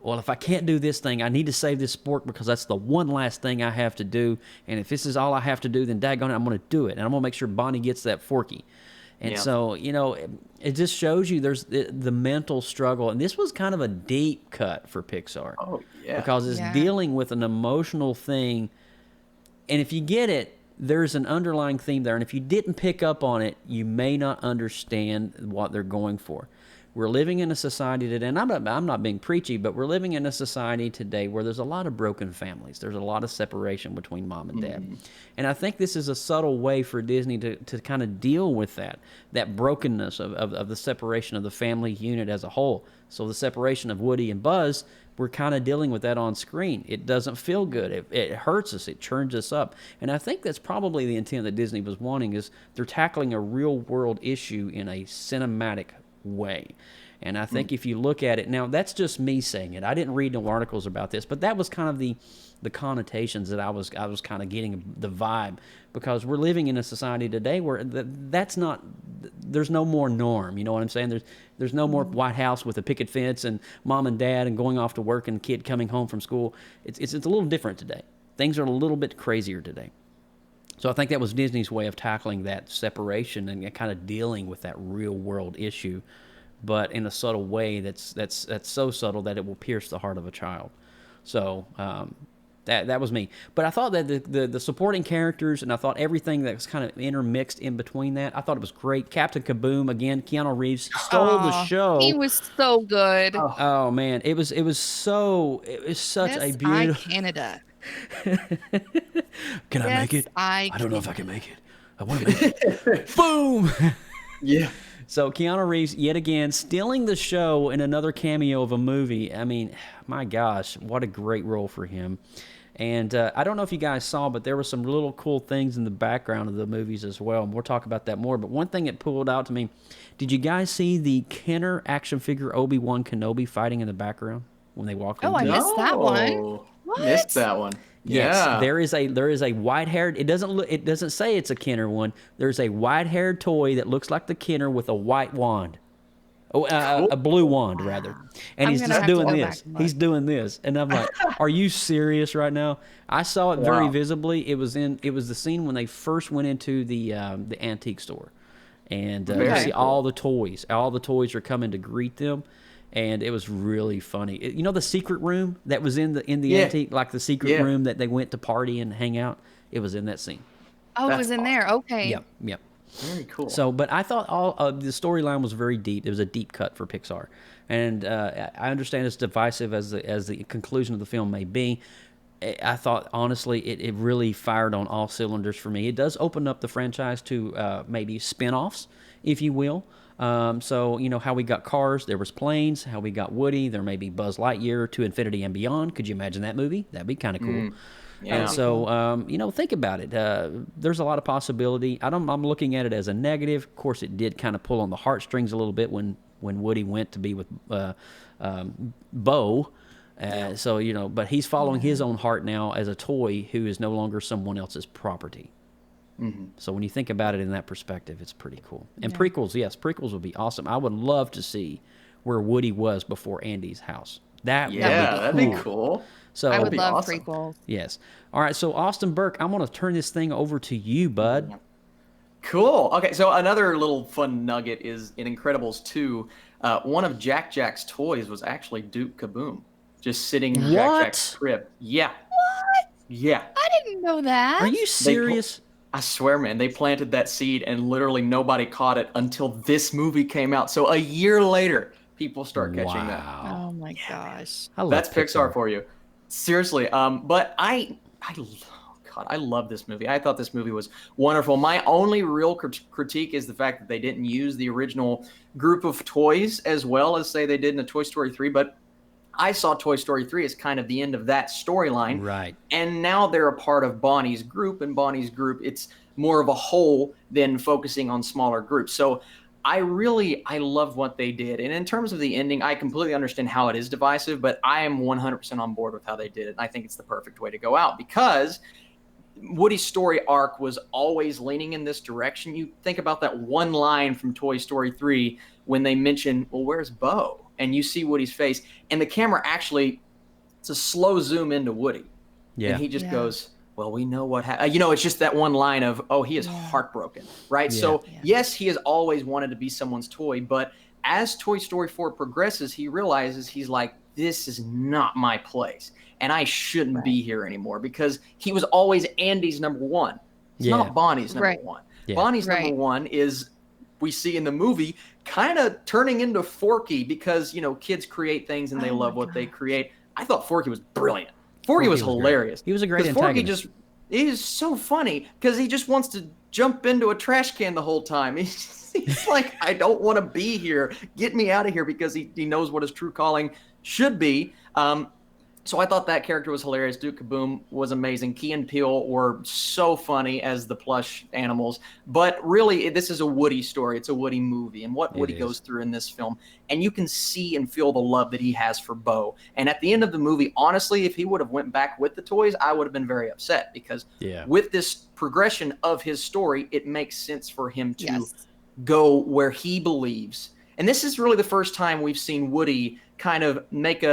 well, if I can't do this thing, I need to save this spork because that's the one last thing I have to do. And if this is all I have to do, then daggone it, I'm going to do it. And I'm going to make sure Bonnie gets that Forky. And so, it just shows you there's the mental struggle. And this was kind of a deep cut for Pixar. Oh, yeah. Because it's dealing with an emotional thing. And if you get it, there's an underlying theme there. And if you didn't pick up on it, you may not understand what they're going for. We're living in a society today, and I'm not being preachy, but we're living in a society today where there's a lot of broken families. There's a lot of separation between mom and dad. And I think this is a subtle way for Disney to kind of deal with that brokenness of the separation of the family unit as a whole. So the separation of Woody and Buzz, we're kind of dealing with that on screen. It doesn't feel good. It hurts us. It churns us up. And I think that's probably the intent that Disney was wanting is they're tackling a real-world issue in a cinematic way. And I think if you look at it now, that's just me saying it. I didn't read no articles about this, but that was kind of the connotations that I was kind of getting the vibe, because we're living in a society today where that's not, there's no more norm. You know what I'm saying? There's no more White House with a picket fence and mom and dad and going off to work and kid coming home from school. It's a little different today. Things are a little bit crazier today. So I think that was Disney's way of tackling that separation and kind of dealing with that real world issue, but in a subtle way that's so subtle that it will pierce the heart of a child. So that was me. But I thought that the supporting characters, and I thought everything that was kind of intermixed in between that, I thought it was great. Captain Kaboom, again, Keanu Reeves stole the show. He was so good. Oh man, it was such a beautiful Canada. Can I make it? I don't know if I can make it. I want to make it. Boom! Yeah. So Keanu Reeves, yet again, stealing the show in another cameo of a movie. I mean, my gosh, what a great role for him. And I don't know if you guys saw, but there were some little cool things in the background of the movies as well. And we'll talk about that more. But one thing that pulled out to me, did you guys see the Kenner action figure Obi-Wan Kenobi fighting in the background when they walk into I missed that one. What? Missed that one. Yes, Yeah. there is a white-haired. It doesn't say it's a Kenner one. There's a white-haired toy that looks like the Kenner with a white wand, a blue wand rather, and he's just doing this. He's doing this, and I'm like, "Are you serious right now?" I saw it very visibly. It was the scene when they first went into the antique store, and you see all the toys. All the toys are coming to greet them. And it was really funny. You know the secret room that was in the antique, like the secret room that they went to party and hang out? It was in that scene. Oh, it was in there. Okay. Yep. Very cool. So, but I thought the storyline was very deep. It was a deep cut for Pixar. And I understand it's divisive as the conclusion of the film may be. I thought, honestly, it really fired on all cylinders for me. It does open up the franchise to maybe spin-offs, if you will. So, you know, how we got Cars, there was planes, how we got Woody, there may be Buzz Lightyear to Infinity and Beyond. Could you imagine that movie? That'd be kind of cool. Yeah. And so, you know, think about it. There's a lot of possibility. I'm looking at it as a negative. Of course, it did kind of pull on the heartstrings a little bit when Woody went to be with Bo. So, you know, but he's following his own heart now as a toy who is no longer someone else's property. Mm-hmm. So when you think about it in that perspective, it's pretty cool. And prequels, yes, prequels would be awesome. I would love to see where Woody was before Andy's house. That'd be cool. So I would love prequels. Yes. All right. So Austin Burke, I'm going to turn this thing over to you, bud. Cool. Okay. So another little fun nugget is in Incredibles 2, one of Jack's toys was actually Duke Kaboom, just sitting in Jack's crib. Yeah. What? Yeah. I didn't know that. Are you serious? I swear, man, they planted that seed and literally nobody caught it until this movie came out. So a year later, people start catching that. Oh my gosh. That's Pixar for you. Seriously. But I love this movie. I thought this movie was wonderful. My only real critique is the fact that they didn't use the original group of toys as well as say they did in a Toy Story 3, but I saw Toy Story 3 as kind of the end of that storyline. Right. And now they're a part of Bonnie's group, and Bonnie's group, it's more of a whole than focusing on smaller groups. So I love what they did. And in terms of the ending, I completely understand how it is divisive, but I am 100% on board with how they did it. And I think it's the perfect way to go out because Woody's story arc was always leaning in this direction. You think about that one line from Toy Story 3 when they mention, well, where's Bo? And you see Woody's face, and the camera actually, it's a slow zoom into Woody. Yeah. And he just goes, well, we know what happened. You know, it's just that one line of, oh, he is heartbroken, right? Yeah. So, yes, he has always wanted to be someone's toy, but as Toy Story 4 progresses, he realizes he's like, this is not my place, and I shouldn't be here anymore because he was always Andy's number one. It's not Bonnie's number one. Yeah. Bonnie's number one is, we see in the movie, kind of turning into Forky because, you know, kids create things and they love what they create. I thought Forky was brilliant. Forky was hilarious. He was a great antagonist. Forky he is so funny because he just wants to jump into a trash can the whole time. He's like, I don't want to be here. Get me out of here because he knows what his true calling should be. So I thought that character was hilarious. Duke Kaboom was amazing. Key and Peele were so funny as the plush animals. But really, this is a Woody story. It's a Woody movie, and what Woody goes through in this film. And you can see and feel the love that he has for Bo. And at the end of the movie, honestly, if he would have went back with the toys, I would have been very upset because with this progression of his story, it makes sense for him to go where he believes. And this is really the first time we've seen Woody kind of make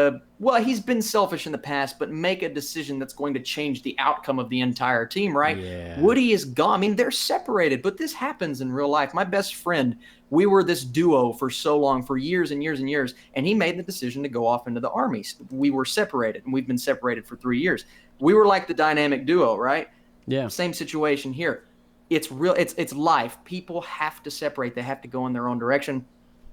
he's been selfish in the past, but make a decision that's going to change the outcome of the entire team, right? Yeah. Woody is gone. I mean, they're separated, but this happens in real life. My best friend, we were this duo for so long, for years and years and years, and he made the decision to go off into the army. We were separated, and we've been separated for 3 years. We were like the dynamic duo, right? Yeah. Same situation here. It's real. It's life. People have to separate. They have to go in their own direction.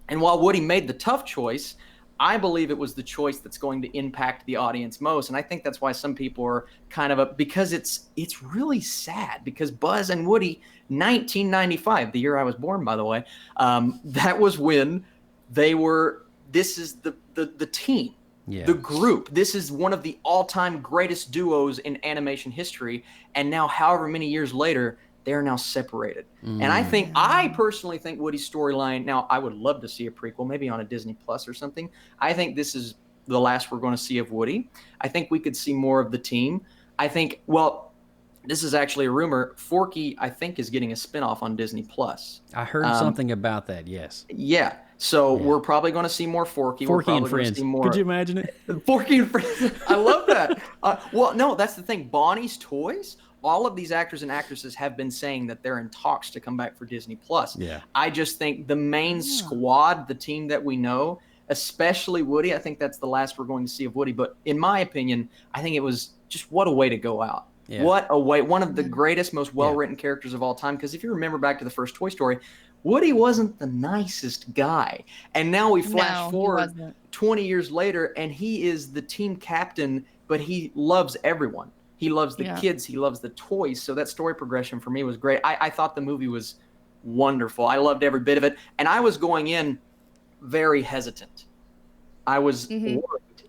And while Woody made the tough choice, I believe it was the choice that's going to impact the audience most. And I think that's why some people are kind of because it's really sad because Buzz and Woody, 1995, the year I was born, by the way, that was when this is the team, the group. This is one of the all-time greatest duos in animation history. And now, however many years later, they're now separated. And I personally think Woody's storyline, now I would love to see a prequel, maybe on a Disney Plus or something. I think this is the last we're going to see of Woody. I think we could see more of the team. I think, this is actually a rumor. Forky, I think, is getting a spinoff on Disney Plus. I heard something about that, yes. Yeah. So we're probably going to see more Forky. Forky and Friends. Could you imagine it? Forky and Friends. I love that. No, that's the thing. Bonnie's Toys, all of these actors and actresses have been saying that they're in talks to come back for Disney Plus. Yeah. I just think the main squad, the team that we know, especially Woody, I think that's the last we're going to see of Woody. But in my opinion, I think it was just what a way to go out. Yeah. What a way. One of the greatest, most well-written characters of all time. Because if you remember back to the first Toy Story, Woody wasn't the nicest guy. And now we flash forward 20 years later, and he is the team captain, but he loves everyone. He loves the kids. He loves the toys. So that story progression for me was great. I thought the movie was wonderful. I loved every bit of it. And I was going in very hesitant. I was worried,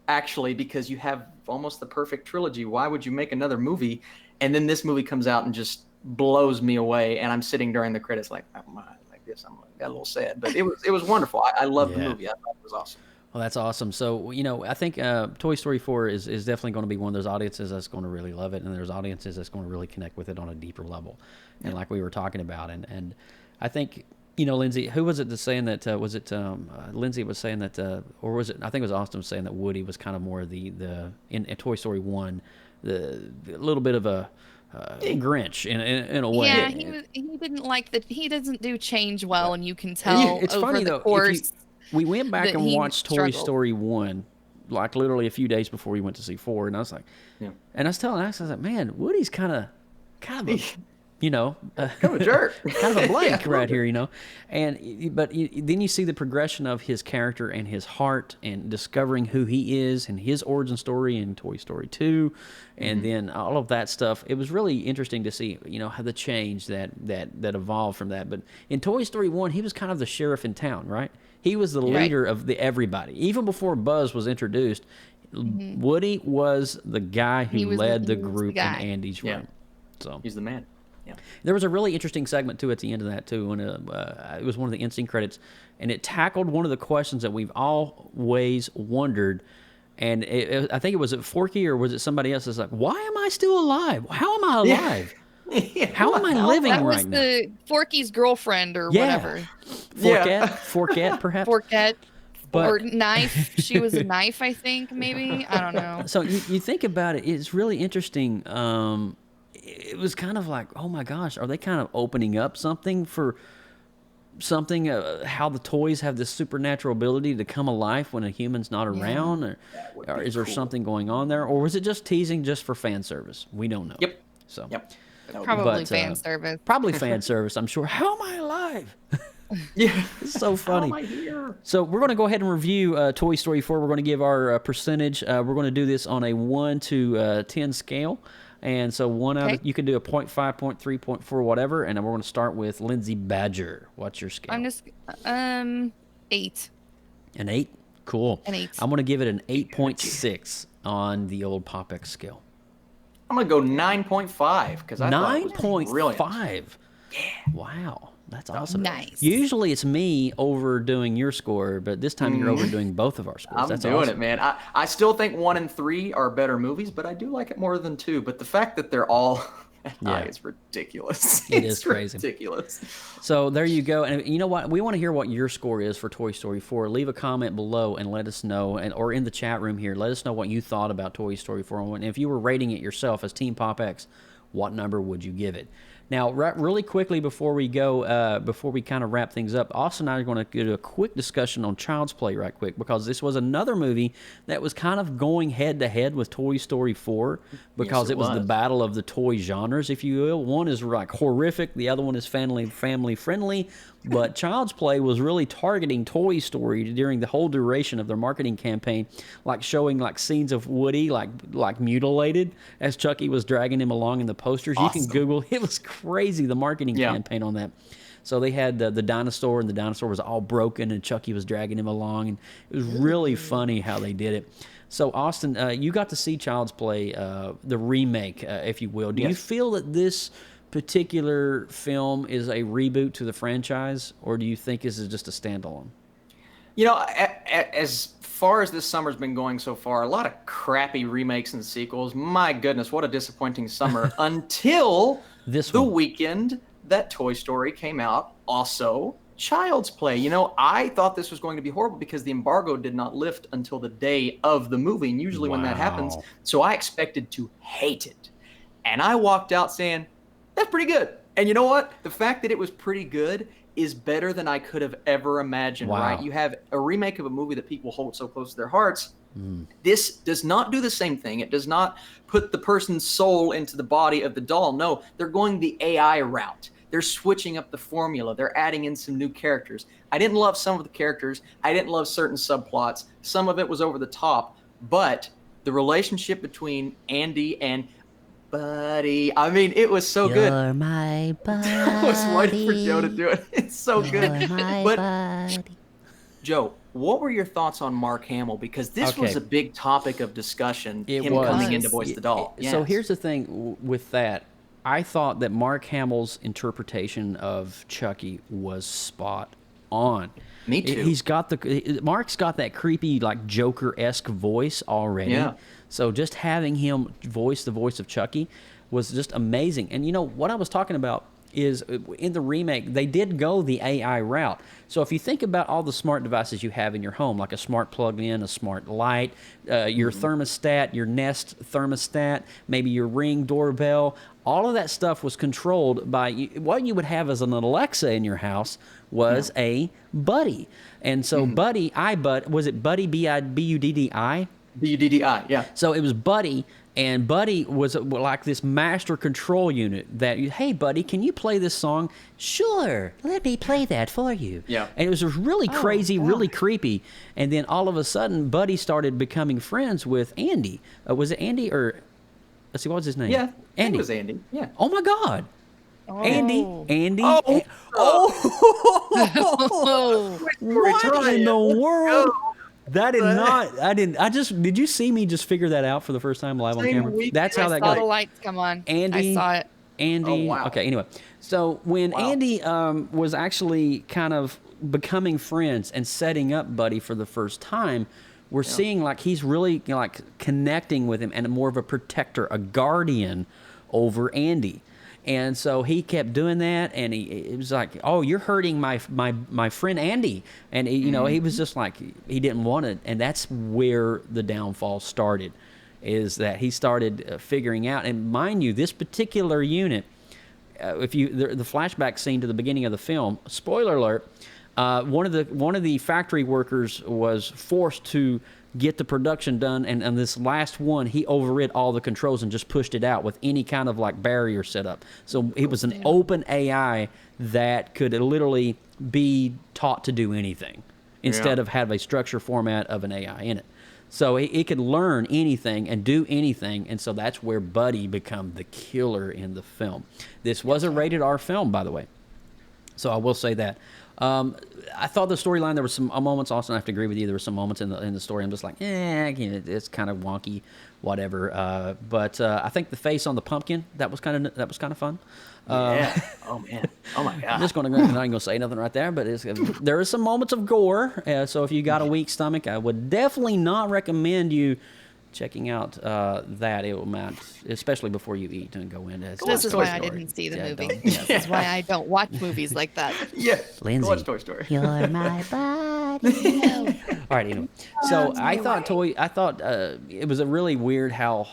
actually, because you have almost the perfect trilogy. Why would you make another movie? And then this movie comes out and just blows me away. And I'm sitting during the credits like, oh my, like this. I'm got a little sad. But it was wonderful. I loved the movie. I thought it was awesome. Well, that's awesome. So, I think Toy Story 4 is definitely going to be one of those audiences that's going to really love it, and there's audiences that's going to really connect with it on a deeper level, and like we were talking about. And I think, Lindsay, who was it that's saying that, was it Lindsay was saying that, or was it, I think it was Austin saying that Woody was kind of more in Toy Story 1, the little bit of a Grinch in a way. Yeah, he didn't like he doesn't do change well, and you can tell it's over funny, the though, course. We went back and watched Toy Story 1, like literally a few days before we went to see 4, and I was like, and I was telling Alex, I was like, man, Woody's kind of a, kind of a jerk, kind of a blank right here, but then you see the progression of his character and his heart and discovering who he is and his origin story in Toy Story 2, and then all of that stuff. It was really interesting to see, how the change that evolved from that. But in Toy Story 1, he was kind of the sheriff in town, right? He was the leader of everybody. Even before Buzz was introduced, Woody was the guy who led the group in Andy's room. So he's the man. Yeah. There was a really interesting segment too at the end of that too, when it was one of the instant credits, and it tackled one of the questions that we've always wondered. And I think it was Forky or was it somebody else? That's like, why am I still alive? How am I alive? How am I living right now? That was the Forky's girlfriend or whatever. Forket, perhaps. Forket. Or Knife. She was a Knife, I think, maybe. I don't know. So you think about it, it's really interesting. It was kind of like, oh my gosh, are they kind of opening up something for something, how the toys have this supernatural ability to come alive when a human's not around? Or is there something going on there? Or was it just teasing just for fan service? We don't know. Yep. So. Yep. Probably fan service. Probably fan service, I'm sure. How am I alive? Yeah. It's so funny. How am I here? So we're going to go ahead and review Toy Story 4. We're going to give our percentage. We're going to do this on a 1 to 10 scale. And so you can do a 0.5, 0.3, 0.4, whatever. And then we're going to start with Lindsay Badger. What's your scale? I'm just 8. An 8? Cool. An 8. I'm going to give it an 8.6 on the old PopX scale? I'm going to go 9.5 because I thought it was brilliant. 9.5. Yeah. Wow. That's awesome. Nice. Usually it's me overdoing your score, but this time you're overdoing both of our scores. I'm doing it, man. I still think 1 and 3 are better movies, but I do like it more than 2. But the fact that they're all high is ridiculous. It is crazy. Ridiculous. So there you go. And you know what? We want to hear what your score is for Toy Story 4. Leave a comment below and let us know, or in the chat room here, let us know what you thought about Toy Story 4. And if you were rating it yourself as Team PopX, what number would you give it? Now, really quickly before we go, before we kind of wrap things up, Austin and I are going to do a quick discussion on Child's Play right quick, because this was another movie that was kind of going head-to-head with Toy Story 4, because it was the battle of the toy genres, if you will. One is like horrific, the other one is family-friendly, but Child's Play was really targeting Toy Story during the whole duration of their marketing campaign, like showing like scenes of Woody like mutilated as Chucky was dragging him along in the posters. Awesome. You can Google. It was crazy, the marketing campaign on that. So they had the dinosaur, and the dinosaur was all broken, and Chucky was dragging him along, and it was really funny how they did it. So Austin, you got to see Child's Play, the remake, if you will. Do you feel that this particular film is a reboot to the franchise, or do you think this is just a standalone? You know, as far as this summer's been going so far, a lot of crappy remakes and sequels. My goodness, what a disappointing summer until the weekend that Toy Story came out. Also, Child's Play. You know, I thought this was going to be horrible because the embargo did not lift until the day of the movie, and usually when that happens, so I expected to hate it. And I walked out saying, that's pretty good. And you know what? The fact that it was pretty good is better than I could have ever imagined, right? You have a remake of a movie that people hold so close to their hearts. This does not do the same thing. It does not put the person's soul into the body of the doll. No, they're going the AI route. They're switching up the formula. They're adding in some new characters. I didn't love some of the characters. I didn't love certain subplots. Some of it was over the top. But the relationship between Andy and Buddy, I mean, it was so good. You're my buddy. I was waiting for Joe to do it. It's so good. But buddy. Joe, what were your thoughts on Mark Hamill? Because this was a big topic of discussion, him coming in to voice the doll. So here's the thing with that. I thought that Mark Hamill's interpretation of Chucky was spot on. Me too. Mark's got that creepy, like Joker-esque voice already. Yeah. So just having him voice the voice of Chucky was just amazing. And you know what I was talking about is in the remake, they did go the AI route. So if you think about all the smart devices you have in your home, like a smart plug-in, a smart light, your thermostat, your Nest thermostat, maybe your Ring doorbell, all of that stuff was controlled by what you would have as an Alexa in your house was a Buddy. And so Buddy, was it Buddy, B-U-D-D-I? B-U-D-D-I, yeah. So it was Buddy, and Buddy was like this master control unit that, hey, Buddy, can you play this song? Sure, let me play that for you. Yeah. And it was really crazy, really creepy. And then all of a sudden, Buddy started becoming friends with Andy. Was it Andy or, let's see, what was his name? Yeah, Andy. It was Andy, yeah. Oh, my God. Oh. Andy. What in the world? That did not. Did you see me just figure that out for the first time live on camera? That's how that I saw goes. the lights come on. Andy, I saw it. Andy. Oh, wow. Okay, anyway. So when Andy was actually kind of becoming friends and setting up Buddy for the first time, we're seeing like he's really like connecting with him and more of a protector, a guardian over Andy. And so he kept doing that, and it was like, oh, you're hurting my friend Andy. And, he was just like, he didn't want it. And that's where the downfall started, is that he started figuring out. And mind you, this particular unit, the flashback scene to the beginning of the film, spoiler alert, one of the factory workers was forced to get the production done, and this last one, he overrid all the controls and just pushed it out with any kind of like barrier set up. So it was an open AI that could literally be taught to do anything instead of have a structure format of an AI in it. So it could learn anything and do anything, and so that's where Buddy become the killer in the film. This was a rated R film, by the way. So I will say that. I thought the storyline, there were some moments, Austin, I have to agree with you, there were some moments in the story I'm just like, it's kind of wonky, whatever. But I think the face on the pumpkin, that was kind of fun. Yeah. Oh man. Oh my God. I'm just not even gonna say nothing right there, but there is some moments of gore. So if you got a weak stomach, I would definitely not recommend you checking out that. It will matter, especially before you eat and go in. This is why I didn't see the movie. This is why I don't watch movies like that. Yeah. Lindsay, go watch Toy Story. You're my body. All right, anyway. So I thought it was a really weird how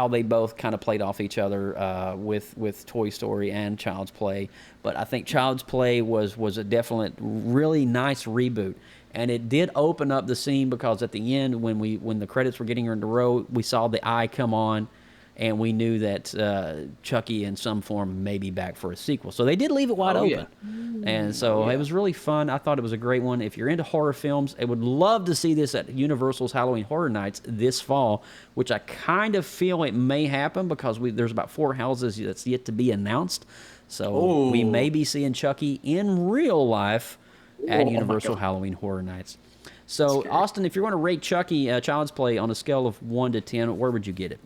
they both kind of played off each other with Toy Story and Child's Play. But I think Child's Play was a definite, really nice reboot. And it did open up the scene because at the end, when the credits were getting in a row, we saw the eye come on, and we knew that Chucky in some form may be back for a sequel. So they did leave it wide open. Yeah. And so it was really fun. I thought it was a great one. If you're into horror films, I would love to see this at Universal's Halloween Horror Nights this fall, which I kind of feel it may happen because there's about 4 houses that's yet to be announced. So we may be seeing Chucky in real life at Universal Halloween Horror Nights. So, Austin, if you're going to rate Chucky Child's Play on a scale of 1 to 10, where would you get it?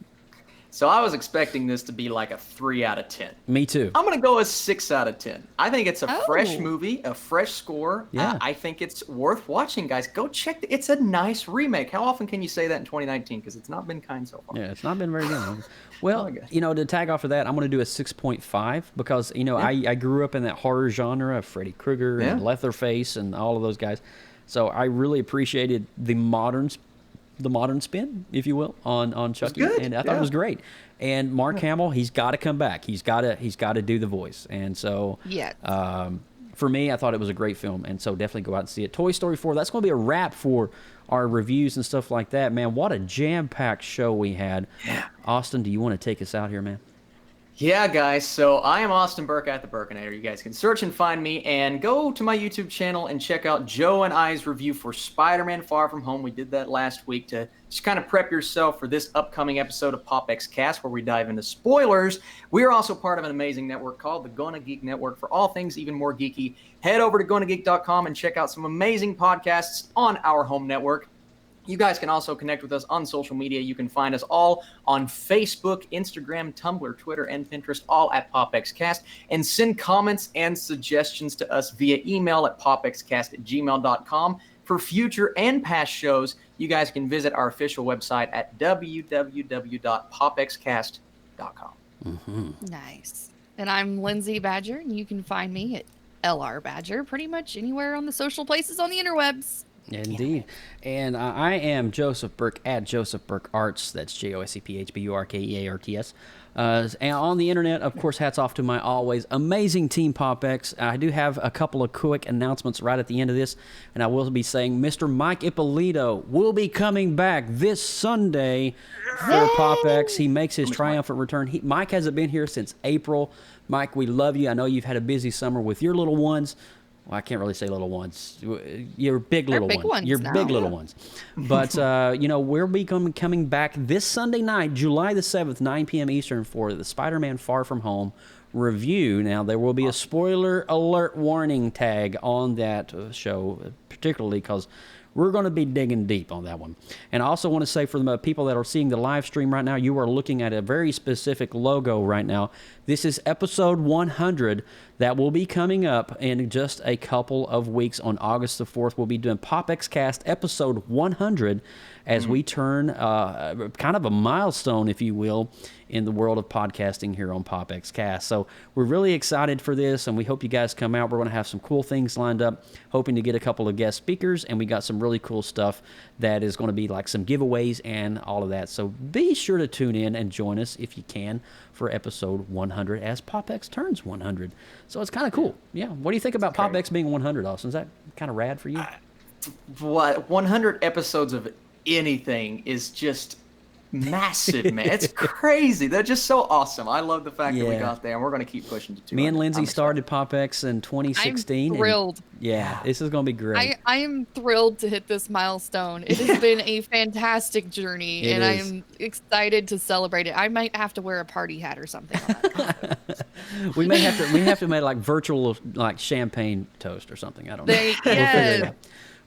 So I was expecting this to be like a 3 out of 10. Me too. I'm going to go a 6 out of 10. I think it's a fresh movie, a fresh score. Yeah. I think it's worth watching, guys. Go check it. It's a nice remake. How often can you say that in 2019? Because it's not been kind so far. Yeah, it's not been very good. Well, to tag off of that, I'm going to do a 6.5 because, I grew up in that horror genre of Freddy Krueger and Leatherface and all of those guys. So I really appreciated the modern spin, if you will, on Chucky, and I thought it was great. And Mark Hamill, he's got to come back. He's got to do the voice. And so, for me, I thought it was a great film, and so definitely go out and see it. Toy Story 4, that's going to be a wrap for our reviews and stuff like that. Man, what a jam-packed show we had. Yeah. Austin, do you want to take us out here, man? Yeah, guys. So I am Austin Burke at the Burkinator. You guys can search and find me and go to my YouTube channel and check out Joe and I's review for Spider-Man Far From Home. We did that last week to just kind of prep yourself for this upcoming episode of PopXcast where we dive into spoilers. We are also part of an amazing network called the Gonna Geek Network. For all things even more geeky, head over to GonnaGeek.com and check out some amazing podcasts on our home network. You guys can also connect with us on social media. You can find us all on Facebook, Instagram, Tumblr, Twitter, and Pinterest, all at PopXcast. And send comments and suggestions to us via email at popxcast@gmail.com. For future and past shows, you guys can visit our official website at www.popxcast.com. Mm-hmm. Nice. And I'm Lindsay Badger, and you can find me at LR Badger pretty much anywhere on the social places on the interwebs. Indeed. And I am Joseph Burke at Joseph Burke Arts. That's JosephBurkearts. And on the internet, of course, hats off to my always amazing team PopX. I do have a couple of quick announcements right at the end of this, and I will be saying Mr. Mike Ippolito will be coming back this Sunday for PopX. He makes his triumphant return. Mike hasn't been here since April. Mike, we love you. I know you've had a busy summer with your little ones. Well, I can't really say little ones. You're big little ones. You're big little ones. But, we'll be coming back this Sunday night, July the 7th, 9 p.m. Eastern, for the Spider-Man Far From Home review. Now, there will be a spoiler alert warning tag on that show, particularly because we're going to be digging deep on that one. And I also want to say for the people that are seeing the live stream right now, you are looking at a very specific logo right now. This is episode 100 that will be coming up in just a couple of weeks. On August the 4th, we'll be doing PopXcast episode 100 as we turn kind of a milestone, if you will, in the world of podcasting here on PopXcast. So we're really excited for this, and we hope you guys come out. We're going to have some cool things lined up, hoping to get a couple of guest speakers, and we got some really cool stuff that is going to be like some giveaways and all of that. So be sure to tune in and join us if you can for episode 100 as PopX turns 100. So it's kind of cool. Yeah. What do you think about PopX being 100, Austin? Is that kind of rad for you? 100 episodes of anything is just massive, man. It's crazy. They're just so awesome. I love the fact that we Yeah. got there, and we're going to keep pushing to 200. Me and Lindsay I'm started PopX in 2016. I'm thrilled. Yeah, this is going to be great. I am thrilled to hit this milestone. It has been a fantastic journey, It and is. I am excited to celebrate it. I might have to wear a party hat or something on that. we have to make like virtual like champagne toast or something. I don't know. They- We'll figure it yes. out.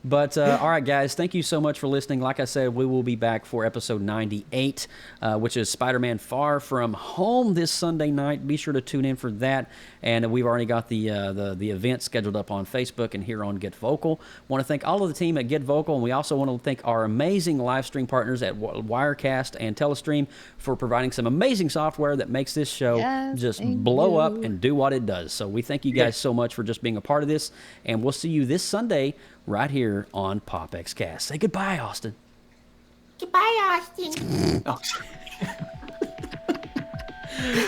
But all right, guys, thank you so much for listening. Like I said, we will be back for episode 98, which is Spider-Man Far From Home this Sunday night. Be sure to tune in for that. And we've already got the event scheduled up on Facebook and here on Get Vocal. Want to thank all of the team at Get Vocal, and we also want to thank our amazing live stream partners at Wirecast and Telestream for providing some amazing software that makes this show just blow up and do what it does. So we thank you guys so much for just being a part of this, and we'll see you this Sunday right here on PopXcast. Say goodbye, Austin. Goodbye, Austin.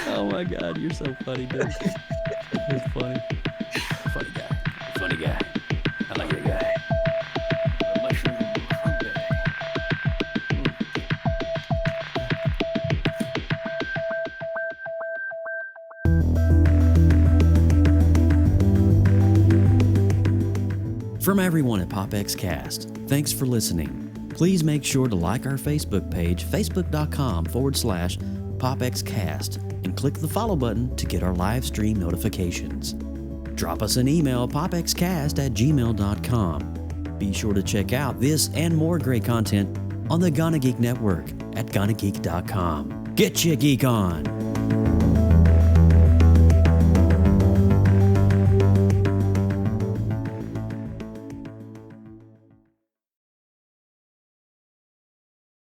Oh my God, you're so funny, dude. It's funny. Funny guy. Funny guy. I like your guy. From everyone at PopXcast, thanks for listening. Please make sure to like our Facebook page, facebook.com/PopXcast, and click the follow button to get our live stream notifications. Drop us an email, popxcast@gmail.com. Be sure to check out this and more great content on the Gonna Geek Network at GonnaGeek.com. Get your geek on!